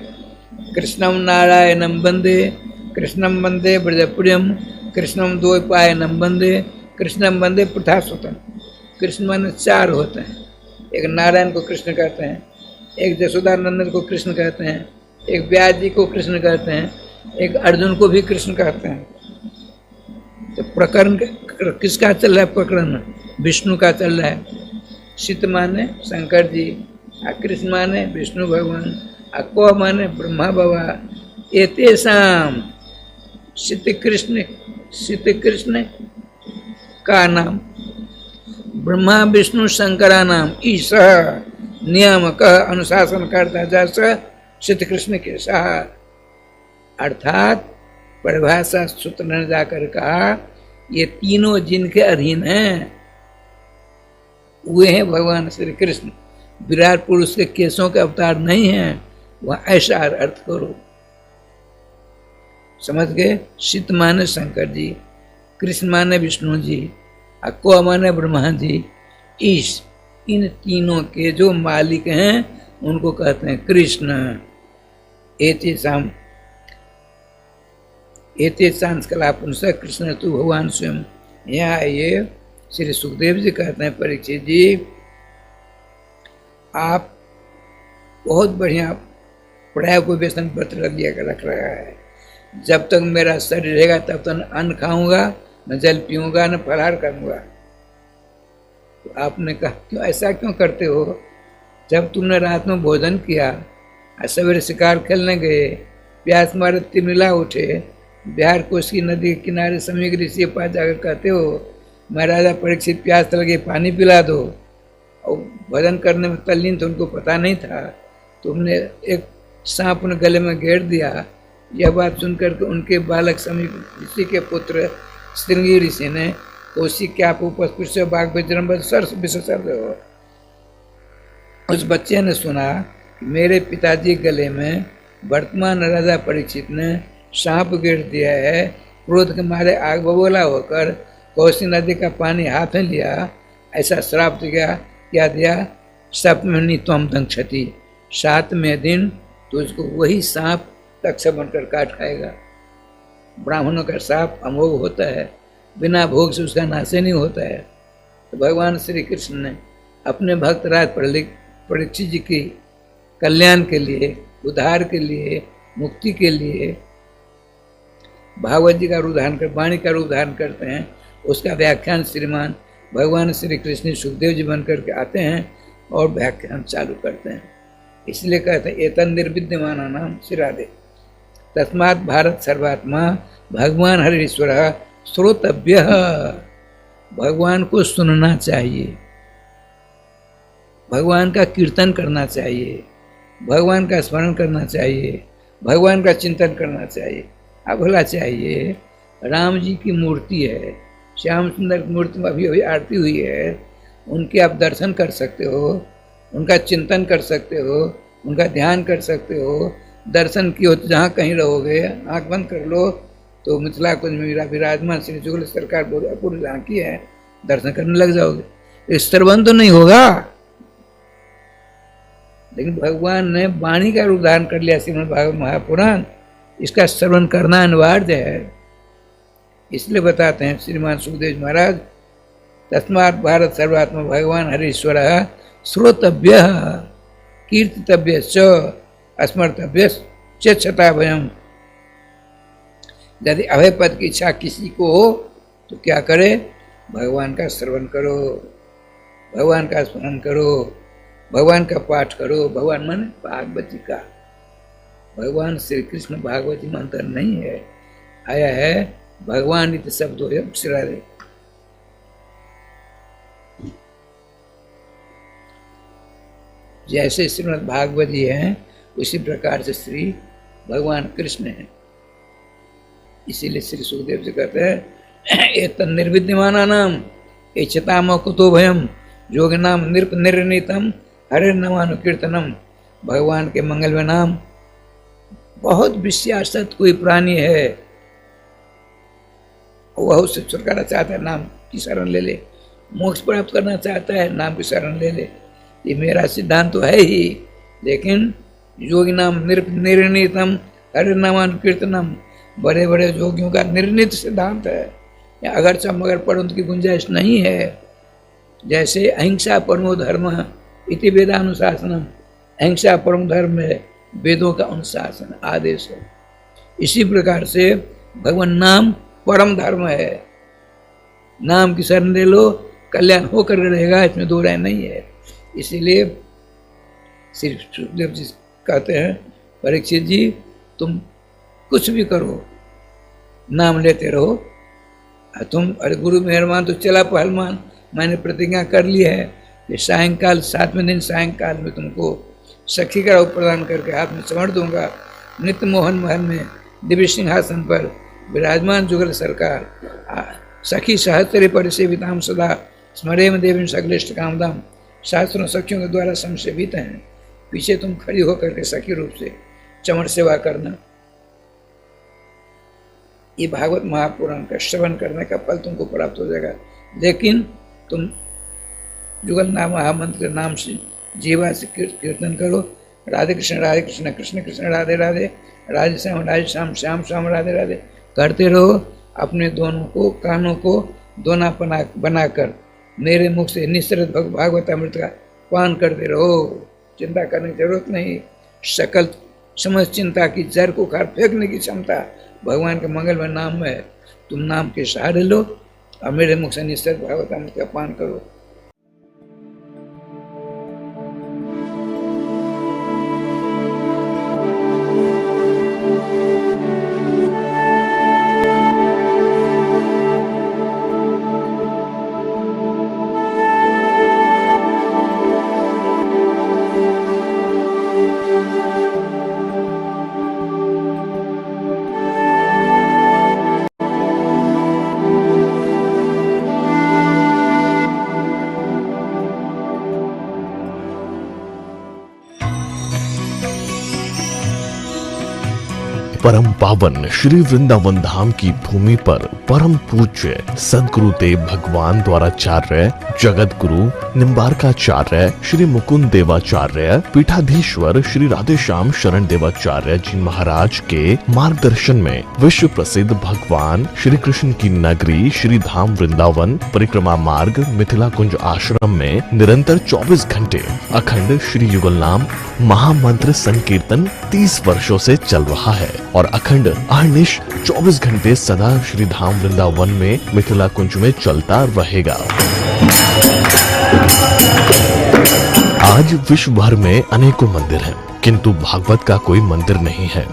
कृष्णम नारायणम वंदे, कृष्णम वंदे ब्रजप्रियम, कृष्णम द्वैपायनम वंदे, कृष्णम वंदे पृथासुतम। कृष्ण माने चार होते हैं। एक नारायण को कृष्ण कहते हैं, एक जसोदानंदन को कृष्ण कहते हैं, एक व्यास जी को कृष्ण कहते हैं, एक अर्जुन को भी कृष्ण कहते हैं। तो प्रकरण किसका चल रहा है? प्रकरण विष्णु का चल रहा है। शीत माने शंकर जी, कृष्ण माने विष्णु भगवान, को माने ब्रह्मा बाबा। एतेषाम शीत कृष्ण का नाम ब्रह्मा विष्णु शंकरा नाम ईश नियामक अनुशासन करता जैसा शीत कृष्ण के सहा। अर्थात परिभाषा सूत्र ने जाकर कहा ये तीनों जिनके अधीन हैं वे हैं भगवान श्री कृष्ण। विराट पुरुष के केशों के अवतार नहीं हैं, वह ऐसा अर्थ करो। समझ गए? शीत माने शंकर जी, कृष्ण माने विष्णु जी, को माने ब्रह्मा जी, ईश। इन तीनों के जो मालिक हैं उनको कहते हैं कृष्ण। एतेषां कलापुंसः कृष्ण तु भगवान स्वयं। यहाँ ये श्री सुखदेव जी कहते हैं परीक्षित जी, आप बहुत बढ़िया प्रयाग को व्यसन व्रत रख रहा है। जब तक मेरा शरीर रहेगा तब तक न अन्न खाऊंगा, न जल पीऊंगा, न फलाहार करूंगा। तो आपने कहा क्यों ऐसा क्यों करते हो? जब तुमने रात में भोजन किया, सवेरे शिकार खेलने गए, प्यास मारे तिमिला उठे, बिहार कोसी नदी के किनारे समीक ऋषि के पास जाकर कहते हो महाराजा परीक्षित प्यास लगे पानी पिला दो, और भोजन करने में तल्लीन तो उनको पता नहीं था। तुमने एक सांप उन्हें गले में घेर दिया। यह बात सुनकर के उनके बालक समीप ऋषि के पुत्र श्रृंगी ऋषि ने कोसी क्या पुष्प बाघ विजृंभ सर विशेषज्ञ हो। उस बच्चे ने सुना कि मेरे पिताजी गले में वर्तमान राजा परीक्षित ने सांप गिर दिया है। क्रोध के मारे आग बबूला होकर कोसी नदी का पानी हाथ में लिया, ऐसा श्राप क्या दिया? सप्तमी त्वम दंक्षति, 7वें दिन तो उसको वही सांप तक्ष बनकर काट खाएगा। ब्राह्मणों का सांप अमोघ होता है, बिना भोग से उसका नाश नहीं होता है। तो भगवान श्री कृष्ण ने अपने भक्त राज परीक्षित जी की कल्याण के लिए, उद्धार के लिए, मुक्ति के लिए भागवत जी का रूप धारण कर, वाणी का रूप धारण करते हैं। उसका व्याख्यान श्रीमान भगवान श्री कृष्ण सुखदेव जी बन करके आते हैं और व्याख्यान चालू करते हैं। इसलिए कहते हैं एतन निर्विद्यमान नाम शिरादे तस्मात् भारत सर्वात्मा भगवान हरीश्वर श्रोतव्य। भगवान को सुनना चाहिए, भगवान का कीर्तन करना चाहिए, भगवान का स्मरण करना चाहिए, भगवान का चिंतन करना चाहिए। अब भला चाहिए, राम जी की मूर्ति है, श्याम सुंदर की मूर्ति में अभी अभी आरती हुई है, उनके आप दर्शन कर सकते हो, उनका चिंतन कर सकते हो, उनका ध्यान कर सकते हो। दर्शन की हो तो जहाँ कहीं रहोगे, आंख बंद कर लो तो मिथिला कुंज में मेरा विराजमान श्री जुगल सरकार पूरी झांकी है, दर्शन करने लग जाओगे। इस श्रवण तो नहीं होगा, लेकिन भगवान ने वाणी का रूप धारण कर लिया श्रीमद् भागवत महापुराण, इसका श्रवण करना अनिवार्य है। इसलिए बताते हैं श्रीमान सुखदेव महाराज, तस्मात् भारत सर्वात्मा भगवान हरीश्वर श्रोतव्य कीर्तितव्य च स्मर्तव्य चता भयम। यदि अभय पद की इच्छा किसी को हो तो क्या करे, भगवान का श्रवण करो, भगवान का स्मरण करो, भगवान का पाठ करो। भगवान माने भागवती का, भगवान श्री कृष्ण भागवती मंत्र नहीं है, आया है भगवान इत शब्दों श्रारे। जैसे श्रीमद् भागवत जी हैं, उसी प्रकार से श्री भगवान कृष्ण हैं। इसीलिए श्री सुखदेव जी कहते हैं, एक निर्विद्यमाना नाम इच्छताम कुतो भयम योग नाम नृप निर्णीतम हरे नामानुकीर्तनम। भगवान के मंगलमय नाम, बहुत विश्वासत कोई प्राणी है, वह उससे छुटकारा चाहता है, नाम की शरण ले ले। मोक्ष प्राप्त करना चाहता है, नाम की शरण ले ले। ये मेरा सिद्धांत तो है ही, लेकिन योगी नाम निर्णीतम हरे नामानुकीर्तनम, बड़े बड़े योगियों का निर्णीत सिद्धांत है, या अगरचा मगर परंतु की गुंजाइश नहीं है। जैसे अहिंसा परमो धर्म इति वेदानुशासनम, अहिंसा परम धर्म है, वेदों का अनुशासन आदेश है। इसी प्रकार से भगवान नाम परम धर्म है, नाम की शरण ले लो, कल्याण होकर रहेगा, इसमें दो राय नहीं है। इसीलिए श्री सुखदेव जी कहते हैं, परीक्षित जी तुम कुछ भी करो, नाम लेते रहो। तुम अरे गुरु मेहरबान तो चला पहलवान, मैंने प्रतिज्ञा कर ली है कि सायंकाल 7वें दिन सायंकाल में तुमको सखी का रूप प्रदान करके हाथ में समर्थ दूंगा। नित्य मोहन महल में दिव्य सिंहासन पर विराजमान जुगल सरकार, सखी सहस्त्र परिसेविताम सदा स्मरेम देवी सकलिष्ट कामदाम। शास्त्रों सखियों के द्वारा संसेवित हैं, पीछे तुम खड़ी होकर के सखी रूप से चमर सेवा करना। ये भागवत महापुराण का श्रवण करने का फल तुमको प्राप्त हो जाएगा। लेकिन तुम जुगल नाम महामंत्र नाम से जीवा से कीर्तन करो, राधे कृष्ण कृष्ण कृष्ण राधे राधे, राधे श्याम श्याम श्याम राधे राधे करते रहो। अपने दोनों को कानों को दोना बनाकर मेरे मुख से निश्चित भागवत अमृत का पान करते रहो। चिंता करने की जरूरत नहीं, सकल समझ चिंता की जड़ को खार फेंकने की क्षमता भगवान के मंगलमय नाम में है। तुम नाम के सहारे लो और मेरे मुख से निश्चित भागवत अमृत का पान करो। परम पावन श्री वृंदावन धाम की भूमि पर परम पूज्य सदगुरुदेव भगवान द्वाराचार्य जगत गुरु निम्बारकाचार्य श्री मुकुंद देवाचार्य पीठाधीश्वर श्री राधेश्याम शरण देवाचार्य जी महाराज के मार्गदर्शन में विश्व प्रसिद्ध भगवान श्री कृष्ण की नगरी श्री धाम वृंदावन परिक्रमा मार्ग मिथिला कुंज आश्रम में निरंतर 24 घंटे अखंड श्री युगल नाम महामंत्र संकीर्तन 30 वर्षों से चल रहा है और अखंड अहर्निश 24 घंटे सदा श्री धाम वृंदावन में मिथिला कुंज में चलता रहेगा। आज विश्व भर में अनेकों मंदिर हैं, किंतु भागवत का कोई मंदिर नहीं है।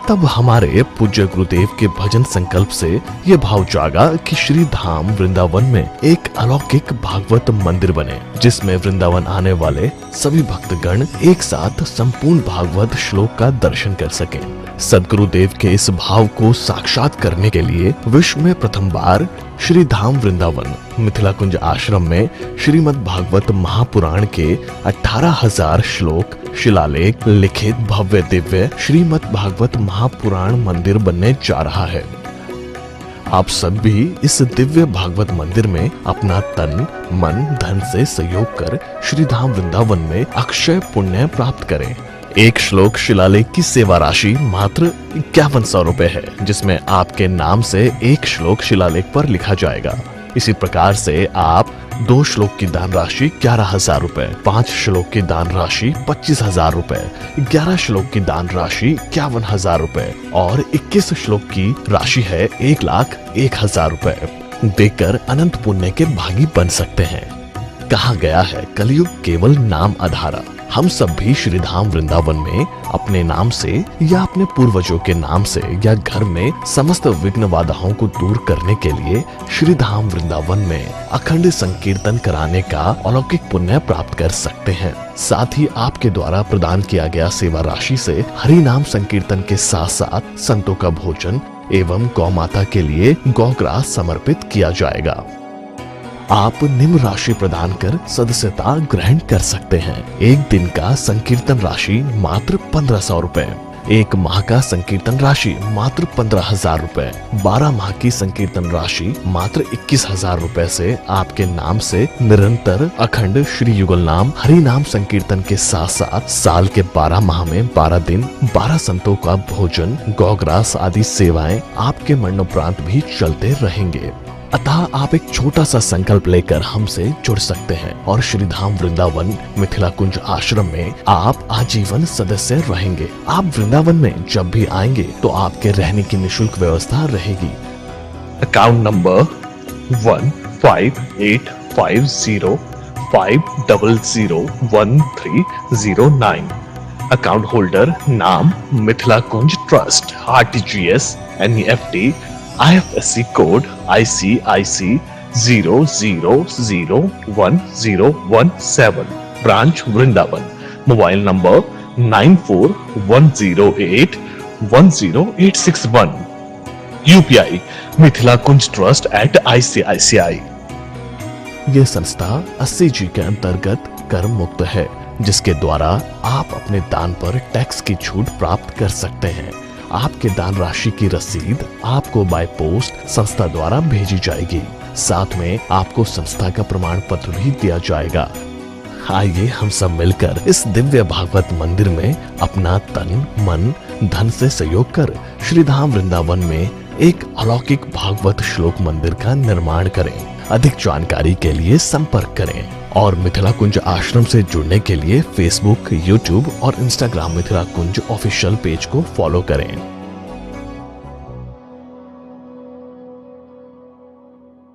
तब हमारे पूज्य गुरुदेव के भजन संकल्प से ये भाव जागा कि श्री धाम वृंदावन में एक अलौकिक भागवत मंदिर बने, जिसमें वृंदावन आने वाले सभी भक्तगण एक साथ संपूर्ण भागवत श्लोक का दर्शन कर सकें। सदगुरुदेव के इस भाव को साक्षात करने के लिए विश्व में प्रथम बार श्री धाम वृंदावन मिथिला कुंज आश्रम में श्रीमद् भागवत महापुराण के 18,000 श्लोक शिलालेख लिखित भव्य दिव्य श्रीमद् भागवत महापुराण मंदिर बनने जा रहा है। आप सब भी इस दिव्य भागवत मंदिर में अपना तन मन धन से सहयोग कर श्री धाम वृंदावन में अक्षय पुण्य प्राप्त करें। एक श्लोक शिलालेख की सेवा राशि मात्र 5100 रुपए है, जिसमें आपके नाम से एक श्लोक शिलालेख पर लिखा जाएगा। इसी प्रकार से आप 2 श्लोक की दान राशि 11,000 रुपए, 5 श्लोक की दान राशि 25,000 रुपए, 11 श्लोक की दान राशि 51,000 रुपए और 21 श्लोक की राशि है 1,01,000 रुपए देकर अनंत पुण्य के भागी बन सकते हैं। कहा गया है कलयुग केवल नाम आधारा। हम सब भी श्री धाम वृंदावन में अपने नाम से या अपने पूर्वजों के नाम से या घर में समस्त विघ्न बाधाओं को दूर करने के लिए श्री धाम वृंदावन में अखंड संकीर्तन कराने का अलौकिक पुण्य प्राप्त कर सकते हैं। साथ ही आपके द्वारा प्रदान किया गया सेवा राशि से हरि नाम संकीर्तन के साथ साथ संतों का भोजन एवं गौ माता के लिए गौग्रास समर्पित किया जाएगा। आप निम्न राशि प्रदान कर सदस्यता ग्रहण कर सकते हैं। एक दिन का संकीर्तन राशि मात्र 1500 रुपए, एक माह का संकीर्तन राशि मात्र 15,000 रुपए, 12 माह की संकीर्तन राशि मात्र 21,000 रुपए से आपके नाम से निरंतर अखंड श्री युगल नाम हरि नाम संकीर्तन के साथ साथ साल के 12 माह में 12 दिन 12 संतों का भोजन गौग्रास आदि सेवाएं आपके मरणोपरांत भी चलते रहेंगे। अतः आप एक छोटा सा संकल्प लेकर हमसे जुड़ सकते हैं और श्री धाम वृंदावन मिथिला कुंज आश्रम में आप आजीवन सदस्य रहेंगे। आप वृंदावन में जब भी आएंगे तो आपके रहने की निशुल्क व्यवस्था रहेगी। Account number 158505001309। अकाउंट होल्डर नाम Mithila Kunj trust, RTGS, NEFT, IFSC code ICIC 00010117। Branch Vrindavan. Mobile number 9410810861। UPI Mithila Kunj trust @ICICI। ये संस्था 80G के अंतर्गत कर मुक्त है, जिसके द्वारा आप अपने दान पर टैक्स की छूट प्राप्त कर सकते हैं। आपके दान राशि की रसीद आपको बाय पोस्ट संस्था द्वारा भेजी जाएगी। साथ में आपको संस्था का प्रमाण पत्र भी दिया जाएगा। आइए हम सब मिलकर इस दिव्य भागवत मंदिर में अपना तन मन धन से सहयोग कर श्री धाम वृंदावन में एक अलौकिक भागवत श्लोक मंदिर का निर्माण करें। अधिक जानकारी के लिए संपर्क करें और मिथिला कुंज आश्रम से जुड़ने के लिए फेसबुक, यूट्यूब और इंस्टाग्राम मिथिला कुंज ऑफिशियल पेज को फॉलो करें।